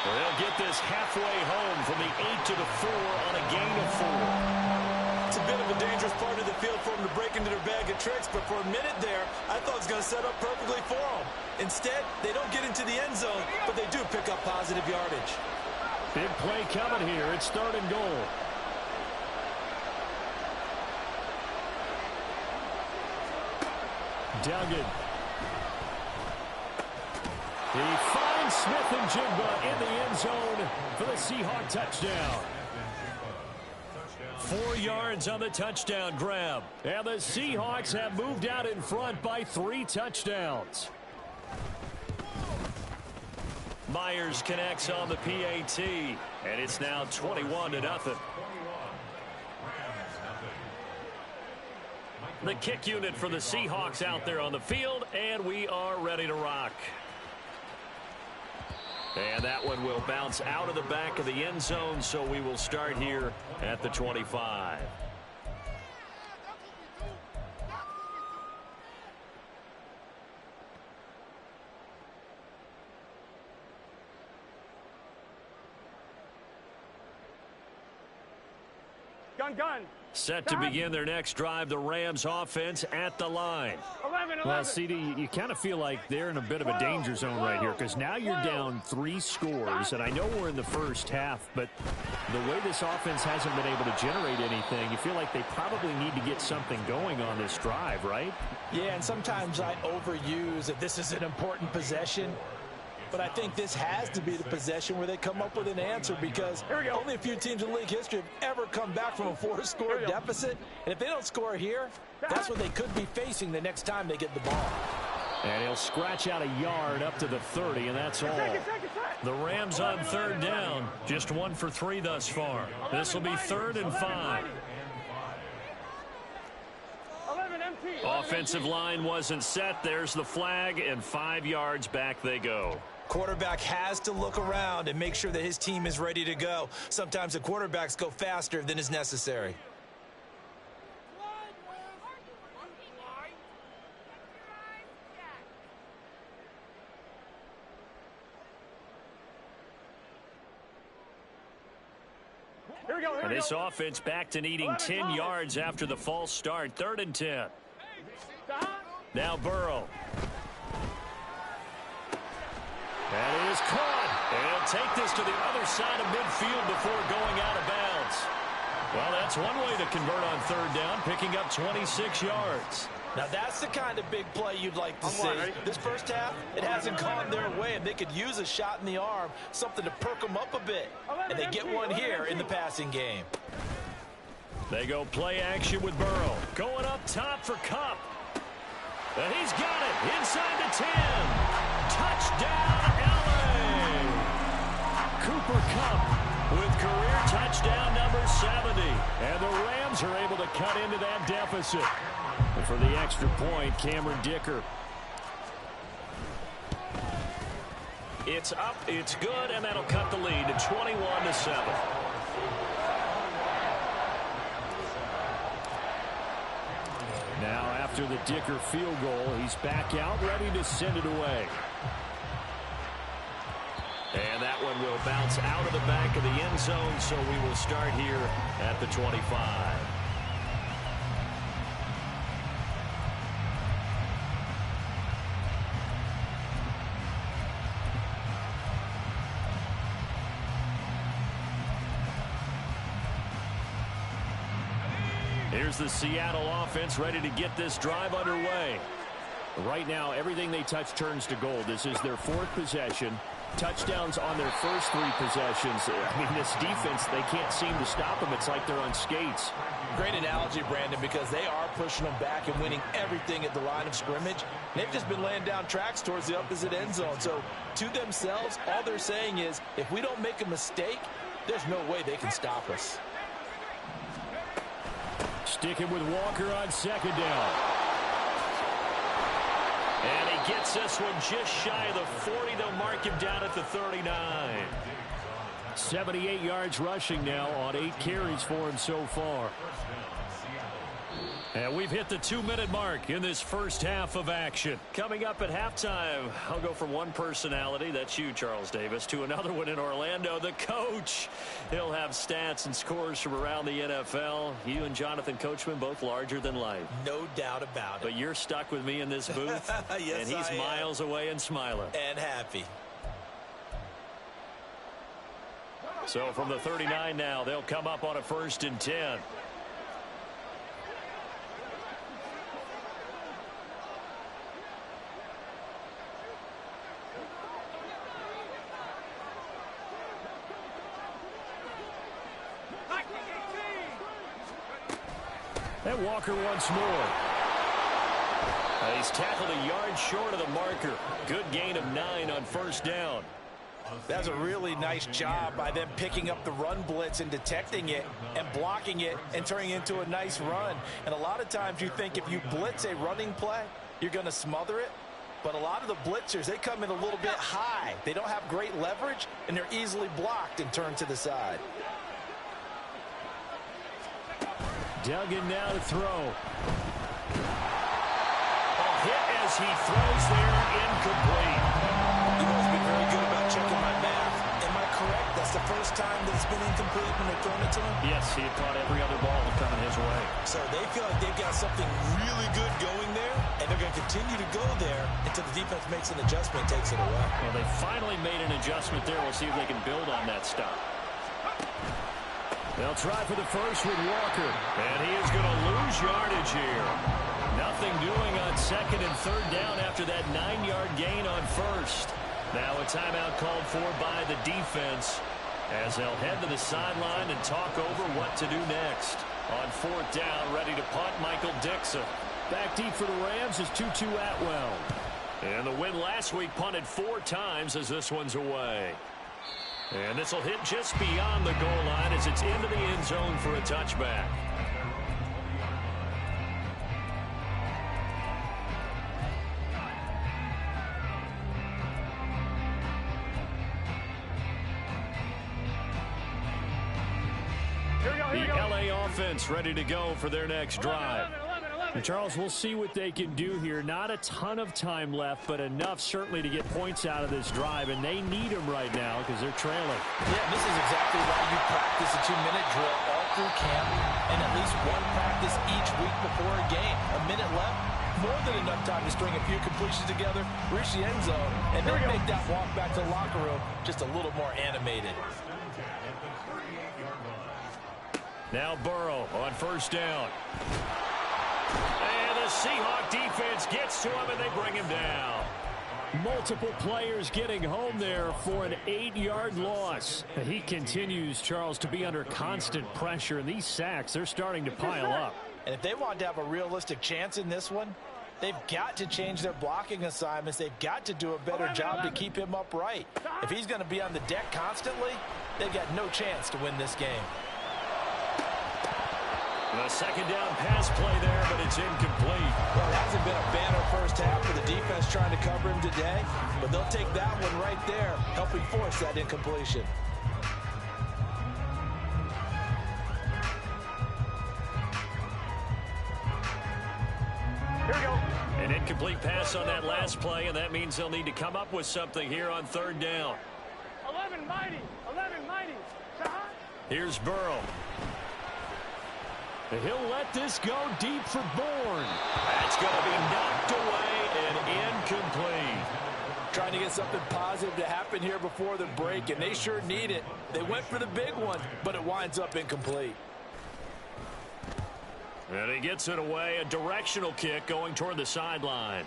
They'll get this halfway home from the 8 to the 4 on a gain of 4. It's a bit of a dangerous part of the field for them to break into their bag of tricks, but for a minute there, I thought it was going to set up perfectly for them. Instead, they don't get into the end zone, but they do pick up positive yardage. Big play coming here. It's 3rd and goal. Duggan. He finds Smith and Jigba in the end zone for the Seahawk touchdown. 4 yards on the touchdown grab. And the Seahawks have moved out in front by 3 touchdowns. Myers connects on the PAT, and it's now 21-0. The kick unit for the Seahawks out there on the field, and we are ready to rock. And that one will bounce out of the back of the end zone, so we will start here at the 25. Gun. Set to begin their next drive, the Rams offense at the line. 11. Well, CD, you kind of feel like they're in a bit of a danger zone right here because now you're down 3 scores, and I know we're in the first half, but the way this offense hasn't been able to generate anything, you feel like they probably need to get something going on this drive, right? Yeah, and sometimes I overuse that this is an important possession. But I think this has to be the possession where they come up with an answer because only a few teams in league history have ever come back from a 4-score deficit. And if they don't score here, that's what they could be facing the next time they get the ball. And he'll scratch out a yard up to the 30, and that's all. The Rams on 3rd down, just 1 for 3 thus far. This will be 3rd and 5. Offensive line wasn't set. There's the flag, and 5 yards back they go. Quarterback has to look around and make sure that his team is ready to go. Sometimes the quarterbacks go faster than is necessary. And this offense back to needing 10 yards after the false start. 3rd and 10. Now Burrow. That is caught. And he'll take this to the other side of midfield before going out of bounds. Well, that's one way to convert on 3rd down, picking up 26 yards. Now, that's the kind of big play you'd like to see. This first half, it hasn't gone their way, and they could use a shot in the arm, something to perk them up a bit. And they get one here in the passing game. They go play action with Burrow. Going up top for Kupp. And he's got it inside the 10. Touchdown, L.A. Cooper Kupp with career touchdown number 70. And the Rams are able to cut into that deficit. And for the extra point, Cameron Dicker. It's up, it's good, and that'll cut the lead to 21-7. Now after the Dicker field goal, he's back out, ready to send it away. And that one will bounce out of the back of the end zone, so we will start here at the 25. Here's the Seattle offense ready to get this drive underway. Right now, everything they touch turns to gold. This is their 4th possession. Touchdowns on their first 3 possessions. I mean, this defense, they can't seem to stop them. It's like they're on skates. Great analogy, Brandon, because they are pushing them back and winning everything at the line of scrimmage. They've just been laying down tracks towards the opposite end zone. So, to themselves, all they're saying is, if we don't make a mistake, there's no way they can stop us. Sticking with Walker on 2nd down. And he gets this one just shy of the 40. They'll mark him down at the 39. 78 yards rushing now on 8 carries for him so far. And we've hit the 2-minute mark in this first half of action. Coming up at halftime, I'll go from one personality, that's you, Charles Davis, to another one in Orlando, the coach. He'll have stats and scores from around the NFL. You and Jonathan Coachman both larger than life. No doubt about it. But you're stuck with me in this booth, yes, and he's miles away and smiling. And happy. So from the 39 now, they'll come up on a 1st and 10. And Walker once more. He's tackled a yard short of the marker. Good gain of 9 on 1st down. That's a really nice job by them picking up the run blitz and detecting it and blocking it and turning it into a nice run. And a lot of times you think if you blitz a running play, you're going to smother it. But a lot of the blitzers, they come in a little bit high. They don't have great leverage, and they're easily blocked and turned to the side. Duggan now to throw. A hit as he throws there, incomplete. You know, he's been very good about checking my math. Am I correct? That's the first time that it's been incomplete when they've thrown it to him? Yes, he had caught every other ball coming his way. So they feel like they've got something really good going there, and they're going to continue to go there until the defense makes an adjustment and takes it away. Well, they finally made an adjustment there. We'll see if they can build on that stop. They'll try for the first with Walker. And he is going to lose yardage here. Nothing doing on 2nd and 3rd down after that 9-yard gain on 1st. Now a timeout called for by the defense as they'll head to the sideline and talk over what to do next. On 4th down, ready to punt, Michael Dixon. Back deep for the Rams is Tutu Atwell. And the win last week punted 4 times as this one's away. And this will hit just beyond the goal line as it's into the end zone for a touchback. The LA offense ready to go for their next drive. And Charles, we'll see what they can do here. Not a ton of time left, but enough certainly to get points out of this drive, and they need them right now because they're trailing. Yeah, this is exactly why you practice a 2-minute drill all through camp and at least one practice each week before a game. A minute left, more than enough time to string a few completions together, reach the end zone, and then make that walk back to the locker room just a little more animated. Now Burrow on 1st down. And the Seahawks defense gets to him, and they bring him down. Multiple players getting home there for an 8-yard loss. He continues, Charles, to be under constant pressure, and these sacks, they're starting to pile up. And if they want to have a realistic chance in this one, they've got to change their blocking assignments. They've got to do a better job to keep him upright. If he's going to be on the deck constantly, they've got no chance to win this game. The 2nd down pass play there, but it's incomplete. Well, it hasn't been a banner first half for the defense trying to cover him today, but they'll take that one right there, helping force that incompletion. Here we go. An incomplete pass on that last play, and that means they'll need to come up with something here on 3rd down. 11 mighty. 11 mighty. Here's Burrow. He'll let this go deep for Bourne. That's going to be knocked away and incomplete. Trying to get something positive to happen here before the break, and they sure need it. They went for the big one, but it winds up incomplete. And he gets it away, a directional kick going toward the sideline.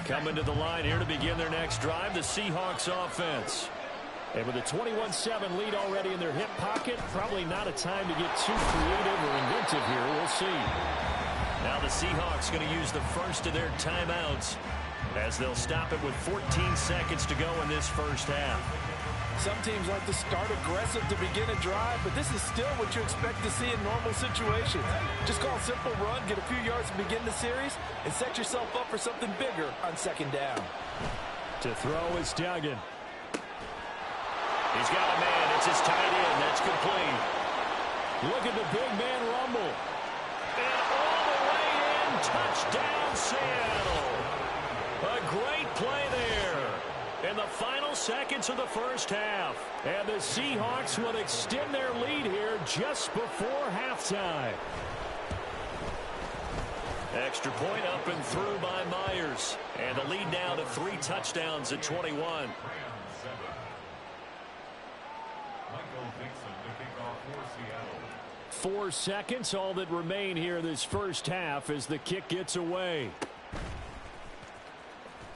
Coming to the line here to begin their next drive, the Seahawks offense. And with a 21-7 lead already in their hip pocket, probably not a time to get too creative or inventive here. We'll see. Now the Seahawks going to use the first of their timeouts as they'll stop it with 14 seconds to go in this first half. Some teams like to start aggressive to begin a drive, but this is still what you expect to see in normal situations. Just call a simple run, get a few yards to begin the series, and set yourself up for something bigger on second down. To throw is Duggan. He's got a man. It's his tight end. That's complete. Look at the big man rumble. And all the way in. Touchdown, Seattle. A great play there in the final seconds of the first half. And the Seahawks will extend their lead here just before halftime. Extra point up and through by Myers. And the lead now to 3 touchdowns at 21. 4 seconds, all that remain here in this first half as the kick gets away.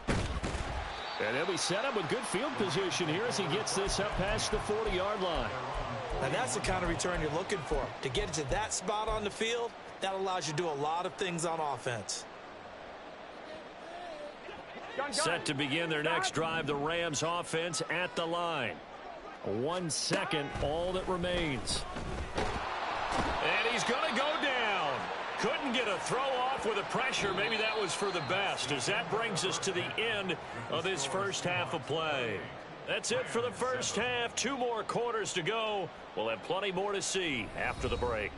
And he'll be set up with good field position here as he gets this up past the 40-yard line. And that's the kind of return you're looking for. To get it to that spot on the field, that allows you to do a lot of things on offense. Set to begin their next drive, the Rams offense at the line. 1 second, all that remains. And he's going to go down. Couldn't get a throw off with the pressure. Maybe that was for the best, as that brings us to the end of this first half of play. That's it for the first half. 2 more quarters to go. We'll have plenty more to see after the break.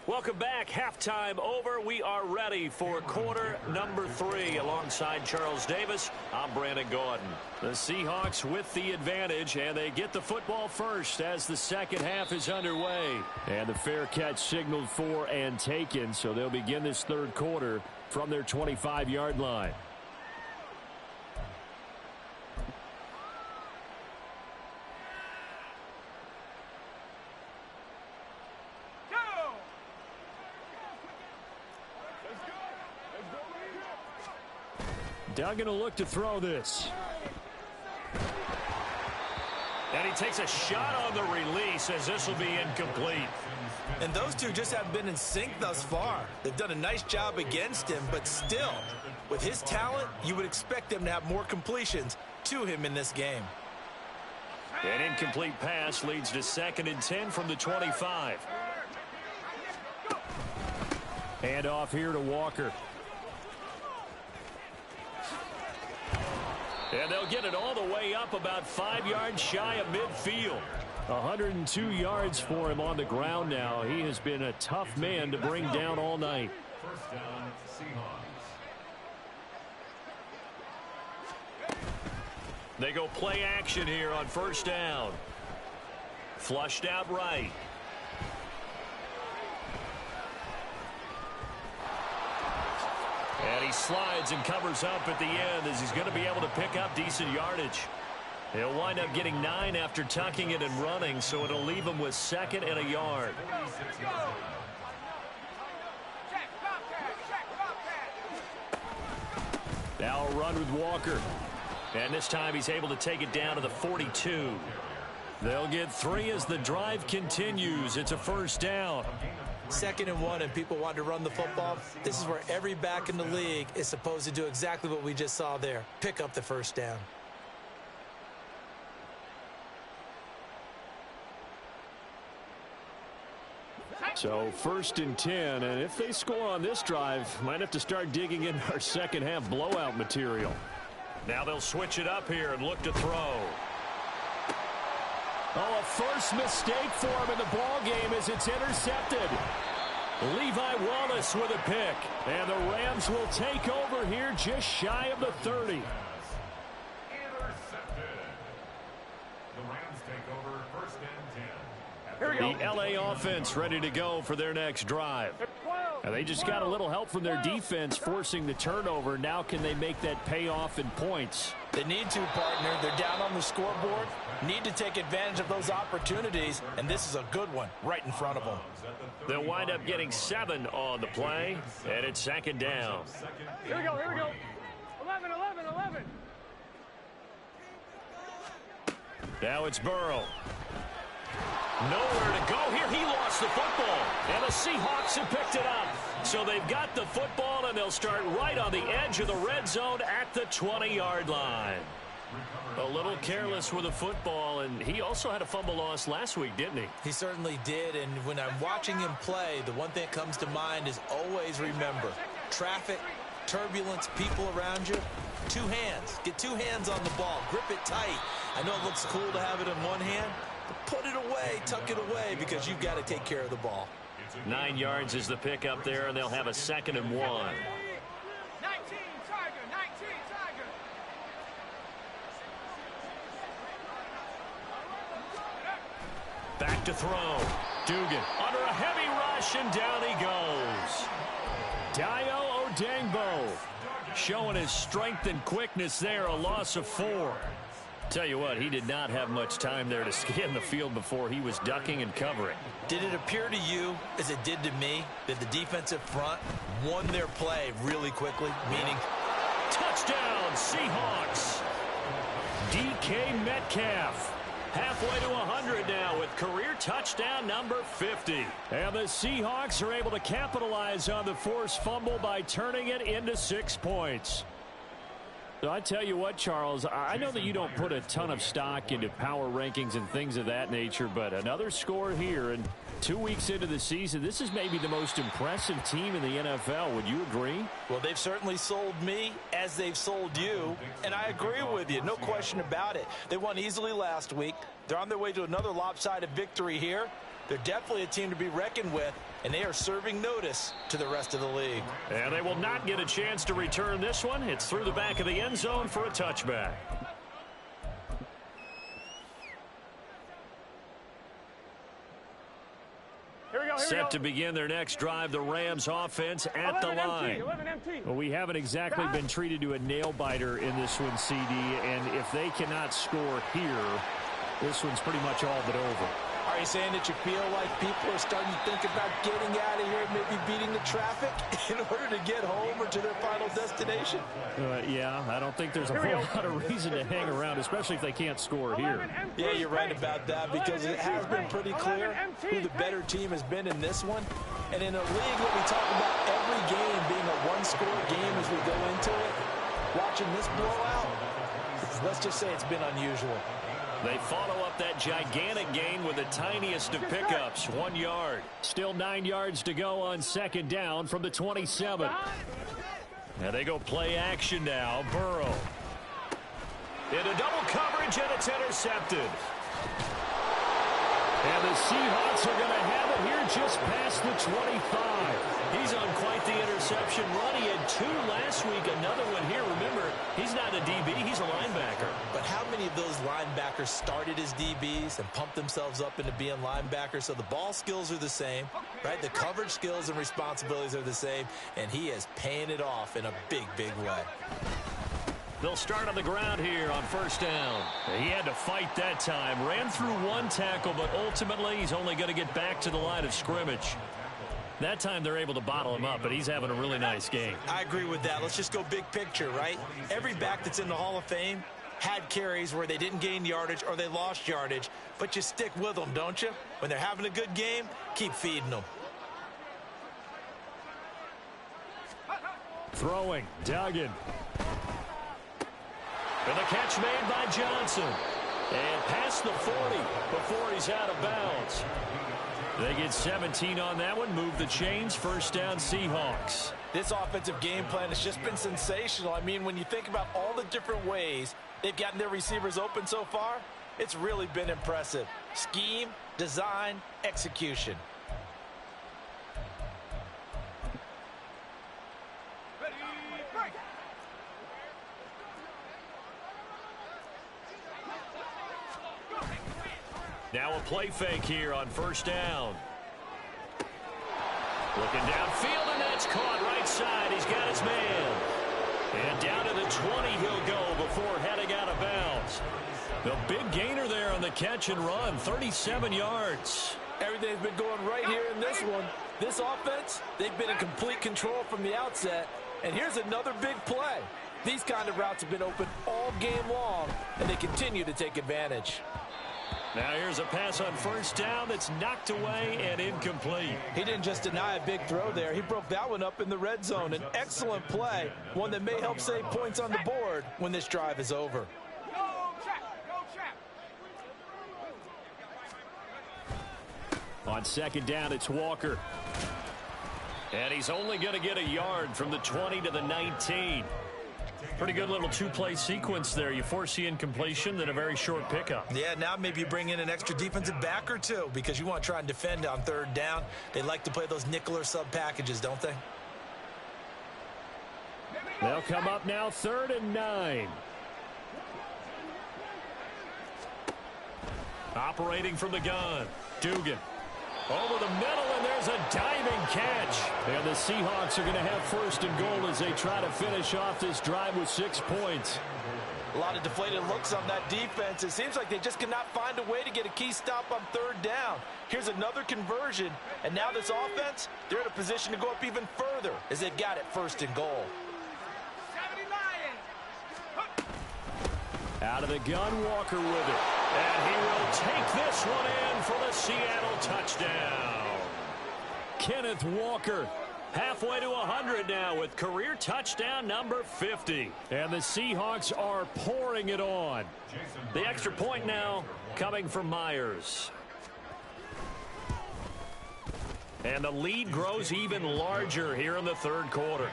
Welcome back. Halftime over. We are ready for quarter number 3. Alongside Charles Davis, I'm Brandon Gordon. The Seahawks with the advantage, and they get the football first as the second half is underway. And the fair catch signaled for and taken, so they'll begin this third quarter from their 25-yard line. Duggan will look to throw this. And he takes a shot on the release as this will be incomplete. And those two just haven't been in sync thus far. They've done a nice job against him, but still, with his talent, you would expect them to have more completions to him in this game. An incomplete pass leads to 2nd and 10 from the 25. Hand off here to Walker. And they'll get it all the way up about 5 yards shy of midfield. 102 yards for him on the ground now. He has been a tough man to bring down all night. First down, Seahawks. They go play action here on first down. Flushed out right. And he slides and covers up at the end as he's going to be able to pick up decent yardage. He'll wind up getting 9 after tucking it and running, so it'll leave him with 2nd and a yard. Now a run with Walker. And this time he's able to take it down to the 42. They'll get 3 as the drive continues. It's a first down. 2nd and 1 and people want to run the football. This is where every back in the league is supposed to do exactly what we just saw there. Pick up the first down. So 1st and 10, and if they score on this drive, might have to start digging in our second half blowout material. Now they'll switch it up here and look to throw. Oh, a first mistake for him in the ball game as it's intercepted. Levi Wallace with a pick. And the Rams will take over here just shy of the 30. Intercepted. The Rams take over 1st and 10. The LA offense ready to go for their next drive. 12. And they just got a little help from their defense forcing the turnover. Now can they make that pay off in points? They need to, partner. They're down on the scoreboard. Need to take advantage of those opportunities, and this is a good one right in front of them. They'll wind up getting 7 on the play, and it's second down. Here we go, here we go. 11, 11, 11. Now it's Burrow. Nowhere to go here. He lost the football, and the Seahawks have picked it up. So they've got the football, and they'll start right on the edge of the red zone at the 20-yard line. A little careless with the football, and he also had a fumble loss last week, didn't he? He certainly did, and when I'm watching him play, the one thing that comes to mind is always remember, traffic, turbulence, people around you, 2 hands. Get 2 hands on the ball. Grip it tight. I know it looks cool to have it in one hand, but put it away, tuck it away, because you've got to take care of the ball. 9 yards is the pick up there, and they'll have a 2nd and 1. 19, Tiger, 19, Tiger. Back to throw. Dugan under a heavy rush, and down he goes. Dio Odangbo showing his strength and quickness there, a loss of 4. Tell you what, he did not have much time there to scan the field before he was ducking and covering. Did it appear to you, as it did to me, that the defensive front won their play really quickly, meaning Touchdown, Seahawks. DK Metcalf halfway to 100 now with career touchdown number 50. And the Seahawks are able to capitalize on the forced fumble by turning it into 6 points. So I tell you what, Charles, I know that you don't put a ton of stock into power rankings and things of that nature, but another score here, and 2 weeks into the season, this is maybe the most impressive team in the NFL. Would you agree? Well, they've certainly sold me as they've sold you, and I agree with you, no question about it. They won easily last week. They're on their way to another lopsided victory here. They're definitely a team to be reckoned with, and they are serving notice to the rest of the league. And they will not get a chance to return this one. It's through the back of the end zone for a touchback. Here we go, here Set we go. to begin their next drive, the Rams offense at the 11 line. empty, 11 empty. Well, we haven't exactly been treated to a nail-biter in this one, CD, and if they cannot score here, this one's pretty much all but over. Are you saying that you feel like people are starting to think about getting out of here, maybe beating the traffic in order to get home or to their final destination? Yeah, I don't think there's a whole lot of reason to hang around, especially if they can't score here. Yeah, you're right about that, because it has been pretty clear who the better team has been in this one. And in a league that we talk about every game being a one-score game as we go into it, watching this blowout, let's just say it's been unusual. They follow up that gigantic gain with the tiniest of pickups, 1 yard. Still 9 yards to go on 2nd down from the 27. Now they go play action now. Burrow. Into double coverage, and it's intercepted. And the Seahawks are going to have it here just past the 25. He's on quite the interception run. He had 2 last week, another one here. Remember, he's not a DB, he's a linebacker. But how many of those linebackers started as DBs and pumped themselves up into being linebackers? So the ball skills are the same, right? The coverage skills and responsibilities are the same, and he is paying it off in a big, big way. They'll start on the ground here on 1st down. He had to fight that time. Ran through 1 tackle, but ultimately he's only going to get back to the line of scrimmage. That time they're able to bottle him up, but he's having a really nice game. I agree with that. Let's just go big picture, right? Every back that's in the Hall of Fame had carries where they didn't gain yardage or they lost yardage, but you stick with them, don't you? When they're having a good game, keep feeding them. Throwing, Duggan. And the catch made by Johnson. And past the 40 before he's out of bounds. They get 17 on that one, move the chains, 1st down Seahawks. This offensive game plan has just been sensational. I mean, when you think about all the different ways they've gotten their receivers open so far, it's really been impressive. Scheme, design, execution. Now a play fake here on 1st down. Looking downfield, and that's caught right side. He's got his man. And down to the 20 he'll go before heading out of bounds. The big gainer there on the catch and run, 37 yards. Everything's been going right here in this one. This offense, they've been in complete control from the outset. And here's another big play. These kind of routes have been open all game long, and they continue to take advantage. Now here's a pass on first down that's knocked away and incomplete. He didn't just deny a big throw there. He broke that one up in the red zone. An excellent play, one that may help save points on the board when this drive is over. On second down, it's Walker. And he's only going to get a yard from the 20 to the 19. Pretty good little two-play sequence there. You force the incompletion, then a very short pickup. Yeah, now maybe you bring in an extra defensive back or two because you want to try and defend on third down. They like to play those nickel or sub packages, don't they? They'll come up now 3rd and 9. Operating from the gun, Dugan. Over the middle, and there's a diving catch. And the Seahawks are going to have 1st and goal as they try to finish off this drive with 6 points. A lot of deflated looks on that defense. It seems like they just cannot find a way to get a key stop on third down. Here's another conversion, and now this offense, they're in a position to go up even further as they've got it 1st and goal. Out of the gun, Walker with it. And he will take this one in for the Seattle touchdown. Kenneth Walker halfway to 100 now with career touchdown number 50. And the Seahawks are pouring it on. The extra point now coming from Myers. And the lead grows even larger here in the 3rd quarter.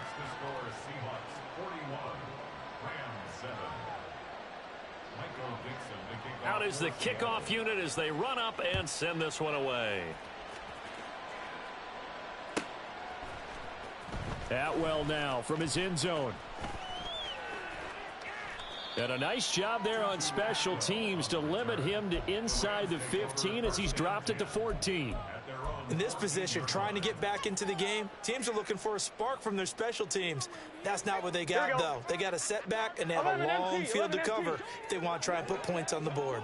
Out is the kickoff unit as they run up and send this one away. Atwell now from his end zone. And a nice job there on special teams to limit him to inside the 15 as he's dropped at the 14. In this position, trying to get back into the game, teams are looking for a spark from their special teams. That's not what they got, though. They got a setback, and they have a long field to cover if they want to try and put points on the board.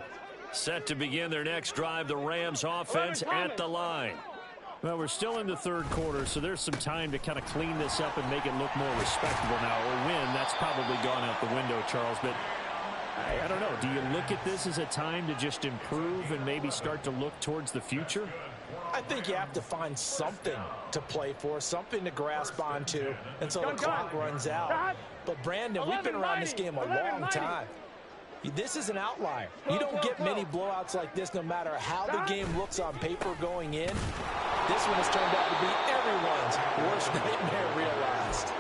Set to begin their next drive, the Rams offense at the line. Well, we're still in the 3rd quarter, so there's some time to kind of clean this up and make it look more respectable now. Or win, that's probably gone out the window, Charles. But I don't know. Do you look at this as a time to just improve and maybe start to look towards the future? I think you have to find something to play for, something to grasp onto until the clock runs out. But, Brandon, we've been around this game a long time. This is an outlier. You don't get many blowouts like this no matter how the game looks on paper going in. This one has turned out to be everyone's worst nightmare realized.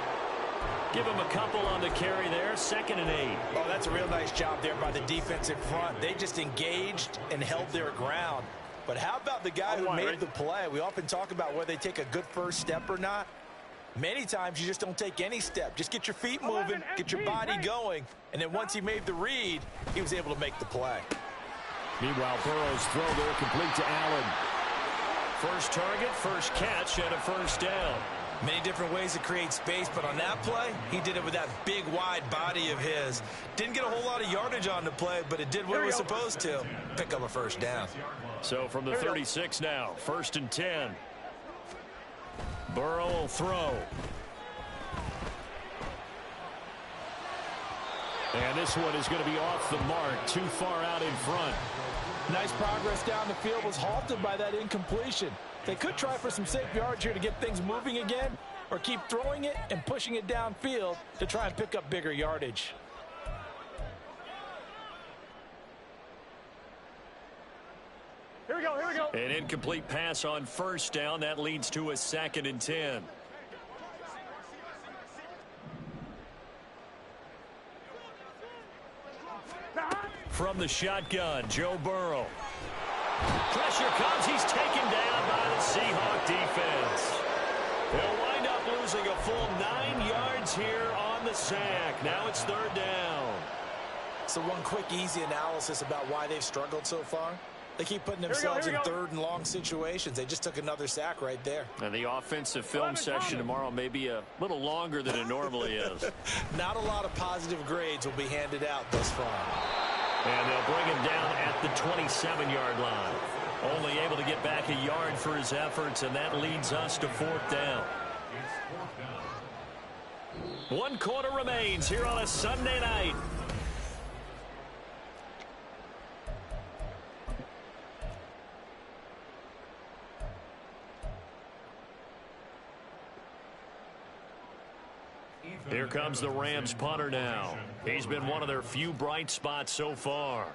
Give him a couple on the carry there, 2nd and 8. Oh, that's a real nice job there by the defense in front. They just engaged and held their ground. But how about the guy who made the play? We often talk about whether they take a good first step or not. Many times you just don't take any step. Just get your feet moving, get your body going, and then once he made the read, he was able to make the play. Meanwhile, Burrow's throw there complete to Allen. First target, first catch, and a 1st down. Many different ways to create space, but on that play, he did it with that big, wide body of his. Didn't get a whole lot of yardage on the play, but it did what it was supposed to. Pick up a 1st down. So from the 36 now, 1st and 10. Burrow will throw. And this one is going to be off the mark, too far out in front. Nice progress down the field was halted by that incompletion. They could try for some safe yards here to get things moving again, or keep throwing it and pushing it downfield to try and pick up bigger yardage. Here we go, here we go. An incomplete pass on 1st down. That leads to a 2nd and 10. From the shotgun, Joe Burrow. Pressure comes. He's taken down by the Seahawk defense. They'll wind up losing a full 9 yards here on the sack. Now it's 3rd down. So one quick, easy analysis about why they've struggled so far. They keep putting themselves in third and long situations. They just took another sack right there. And the offensive film session tomorrow may be a little longer than it normally is. Not a lot of positive grades will be handed out thus far. And they'll bring him down at the 27-yard line. Only able to get back a yard for his efforts, and that leads us to 4th down. 1 quarter remains here on a Sunday night. Here comes the Rams punter now. He's been one of their few bright spots so far.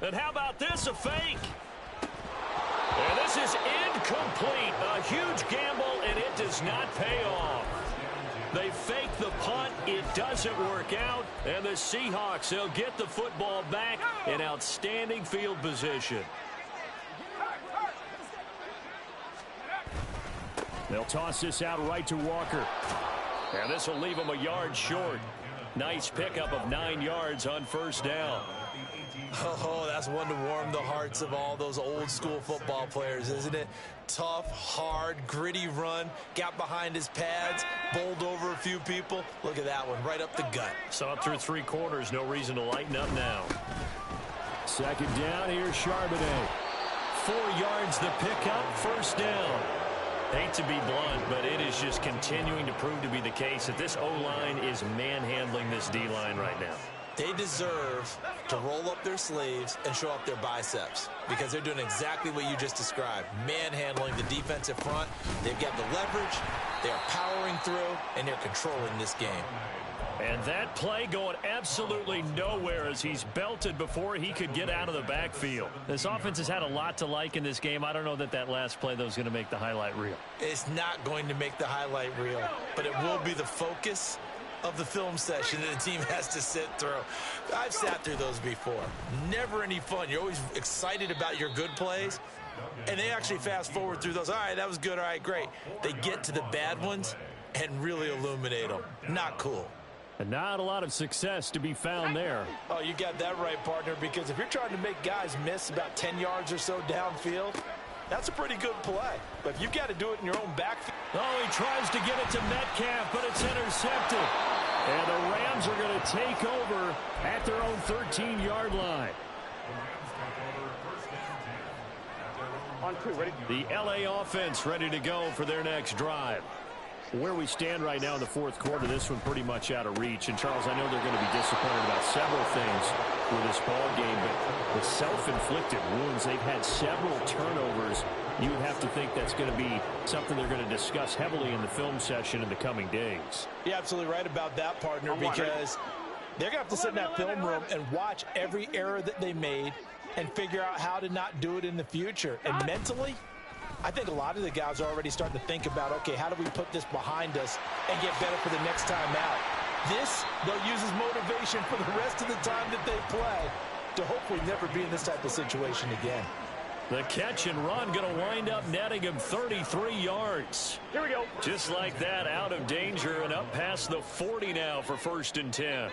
And how about this, a fake? And this is incomplete. A huge gamble, and it does not pay off. They fake the punt. It doesn't work out. And the Seahawks, they'll get the football back in outstanding field position. They'll toss this out right to Walker. And this will leave him a yard short. Nice pickup of 9 yards on 1st down. Oh, that's one to warm the hearts of all those old school football players, isn't it? Tough, hard, gritty run. Got behind his pads, bowled over a few people. Look at that one, right up the gut. Saw it through 3 quarters. No reason to lighten up now. 2nd down, here's Charbonnet. 4 yards the pickup, 1st down. Hate to be blunt, but it is just continuing to prove to be the case that this O-line is manhandling this D-line right now. They deserve to roll up their sleeves and show up their biceps because they're doing exactly what you just described, manhandling the defensive front. They've got the leverage, they are powering through, and they're controlling this game. And that play going absolutely nowhere as he's belted before he could get out of the backfield. This offense has had a lot to like in this game. I don't know that last play, though, is going to make the highlight reel. It's not going to make the highlight reel, but it will be the focus of the film session that the team has to sit through. I've sat through those before. Never any fun. You're always excited about your good plays, and they actually fast forward through those. All right, that was good. All right, great. They get to the bad ones and really illuminate them. Not cool. And not a lot of success to be found there. Oh, you got that right, partner, because if you're trying to make guys miss about 10 yards or so downfield, that's a pretty good play. But if you've got to do it in your own backfield. Oh, he tries to get it to Metcalf, but it's intercepted. And the Rams are going to take over at their own 13-yard line. On 2, ready? The LA offense ready to go for their next drive. Where we stand right now in the 4th quarter, this one pretty much out of reach. And, Charles, I know they're going to be disappointed about several things with this ball game, but the self-inflicted wounds, they've had several turnovers. You would have to think that's going to be something they're going to discuss heavily in the film session in the coming days. You're absolutely right about that, partner, because they're going to have to sit in that film room and watch every error that they made and figure out how to not do it in the future. And mentally, I think a lot of the guys are already starting to think about, okay, how do we put this behind us and get better for the next time out? This, they'll use as motivation for the rest of the time that they play to hopefully never be in this type of situation again. The catch and run going to wind up netting him 33 yards. Here we go. Just like that, out of danger and up past the 40 now for 1st and 10.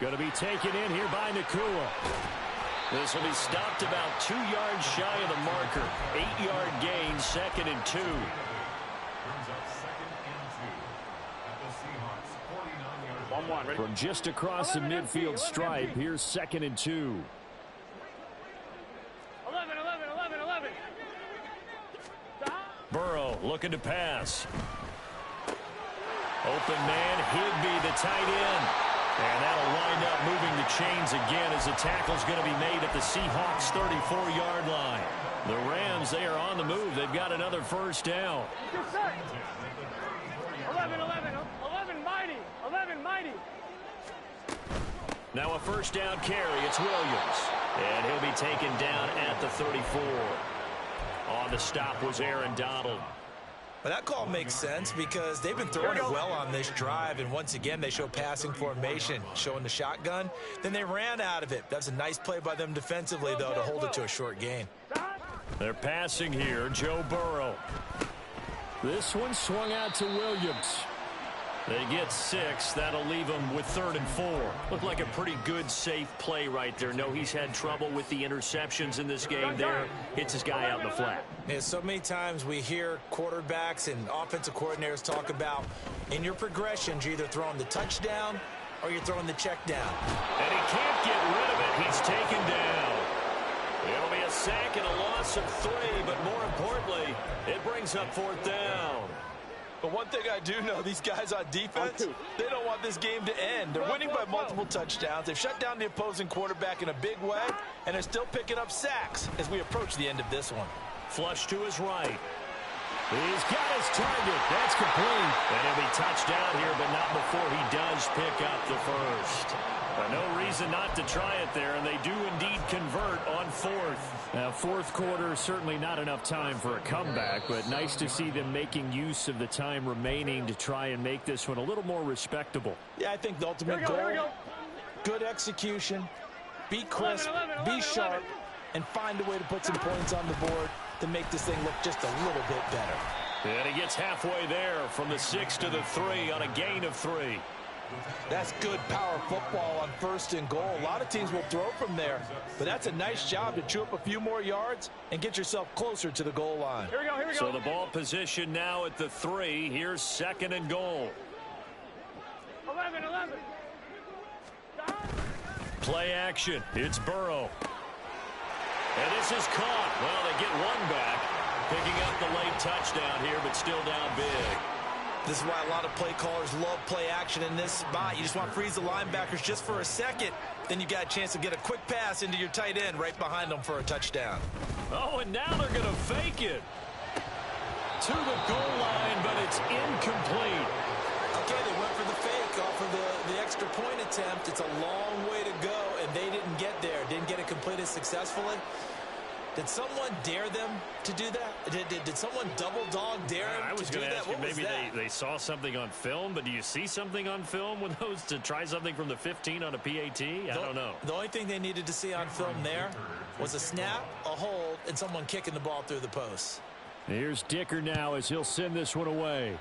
Going to be taken in here by Nakua. This will be stopped about 2 yards shy of the marker. 8-yard gain, 2nd and 2. From just across the midfield stripe, here's 2nd and 2. 11. Burrow looking to pass. Open man, Higbee, the tight end. And that'll wind up moving the chains again as the tackle's going to be made at the Seahawks' 34-yard line. The Rams, they are on the move. They've got another 1st down. 11 mighty. Now a 1st down carry. It's Williams. And he'll be taken down at the 34. On the stop was Aaron Donald. But that call makes sense because they've been throwing it well on this drive, and once again they show passing formation, showing the shotgun. Then they ran out of it. That's a nice play by them defensively, though, to hold it to a short gain. They're passing here, Joe Burrow. This one swung out to Williams. They get 6. That'll leave them with 3rd and 4. Looked like a pretty good, safe play right there. No, he's had trouble with the interceptions in this game there. Hits his guy out in the flat. Yeah, so many times we hear quarterbacks and offensive coordinators talk about in your progressions, you're either throwing the touchdown or you're throwing the check down. And he can't get rid of it. He's taken down. It'll be a sack and a loss of 3, but more importantly, it brings up 4th down. But one thing I do know, these guys on defense, they don't want this game to end. They're winning by multiple touchdowns. They've shut down the opposing quarterback in a big way, and they're still picking up sacks as we approach the end of this one. Flush to his right. He's got his target. That's complete. And he'll be touched down here, but not before he does pick up the first. But no reason not to try it there, and they do indeed convert on 4th. Now, 4th quarter, certainly not enough time for a comeback, but nice to see them making use of the time remaining to try and make this one a little more respectable. Yeah, I think the ultimate goal, good execution, be crisp, be sharp, and find a way to put some points on the board to make this thing look just a little bit better. And he gets halfway there from the 6 to the 3 on a gain of 3. That's good power football on 1st and goal. A lot of teams will throw from there, but that's a nice job to chew up a few more yards and get yourself closer to the goal line. Here we go, here we go. So the ball position now at the 3. Here's 2nd and goal. 11. Play action. It's Burrow. And this is caught. Well, they get 1 back. Picking up the late touchdown here, but still down big. This is why a lot of play callers love play action in this spot. You just want to freeze the linebackers just for a second. Then you got a chance to get a quick pass into your tight end right behind them for a touchdown. Oh, and now they're going to fake it to the goal line, but it's incomplete. Okay, they went for the fake off of the extra point attempt. It's a long way to go, and they didn't get there. Didn't get it completed successfully. Did someone dare them to do that? Did someone double dog dare them I was to do going to that? ask you, What was maybe that? they saw something on film, but do you see something on film with those to try something from the 15 on a PAT? I don't know. The only thing they needed to see on film there was a snap, a hold, and someone kicking the ball through the post. Here's Dicker now as he'll send this one away.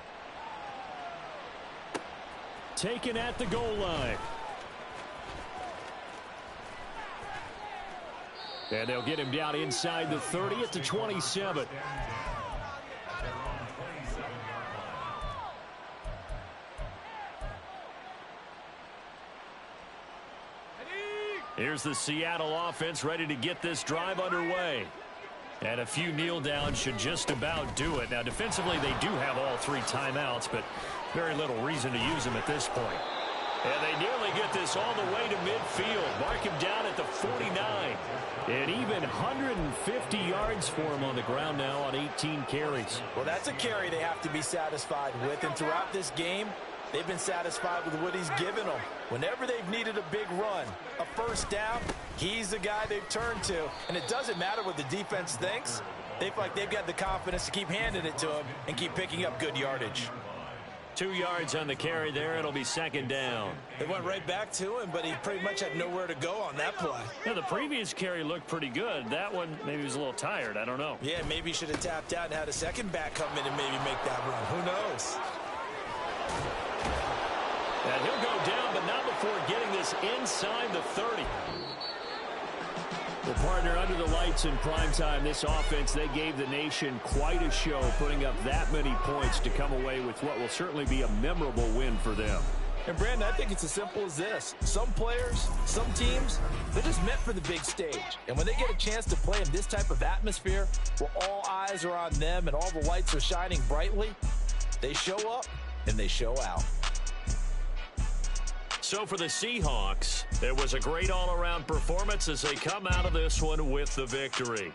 Taken at the goal line. And they'll get him down inside the 30 at the 27. Here's the Seattle offense ready to get this drive underway. And a few kneel downs should just about do it. Now, defensively, they do have all 3 timeouts, but very little reason to use them at this point. And they nearly get this all the way to midfield. Mark him down at the 49. And even 150 yards for him on the ground now on 18 carries. Well, that's a carry they have to be satisfied with. And throughout this game, they've been satisfied with what he's given them. Whenever they've needed a big run, a first down, he's the guy they've turned to. And it doesn't matter what the defense thinks. They feel like they've got the confidence to keep handing it to him and keep picking up good yardage. 2 yards on the carry there. It'll be 2nd down. They went right back to him, but he pretty much had nowhere to go on that play. Yeah, the previous carry looked pretty good. That one, maybe he was a little tired. I don't know. Yeah, maybe he should have tapped out and had a second back come in and maybe make that run. Who knows? And he'll go down, but not before getting this inside the 30. The partner under the lights in primetime, this offense, they gave the nation quite a show, putting up that many points to come away with what will certainly be a memorable win for them. And, Brandon, I think it's as simple as this. Some players, some teams, they're just meant for the big stage. And when they get a chance to play in this type of atmosphere where all eyes are on them and all the lights are shining brightly, they show up and they show out. So for the Seahawks, it was a great all-around performance as they come out of this one with the victory.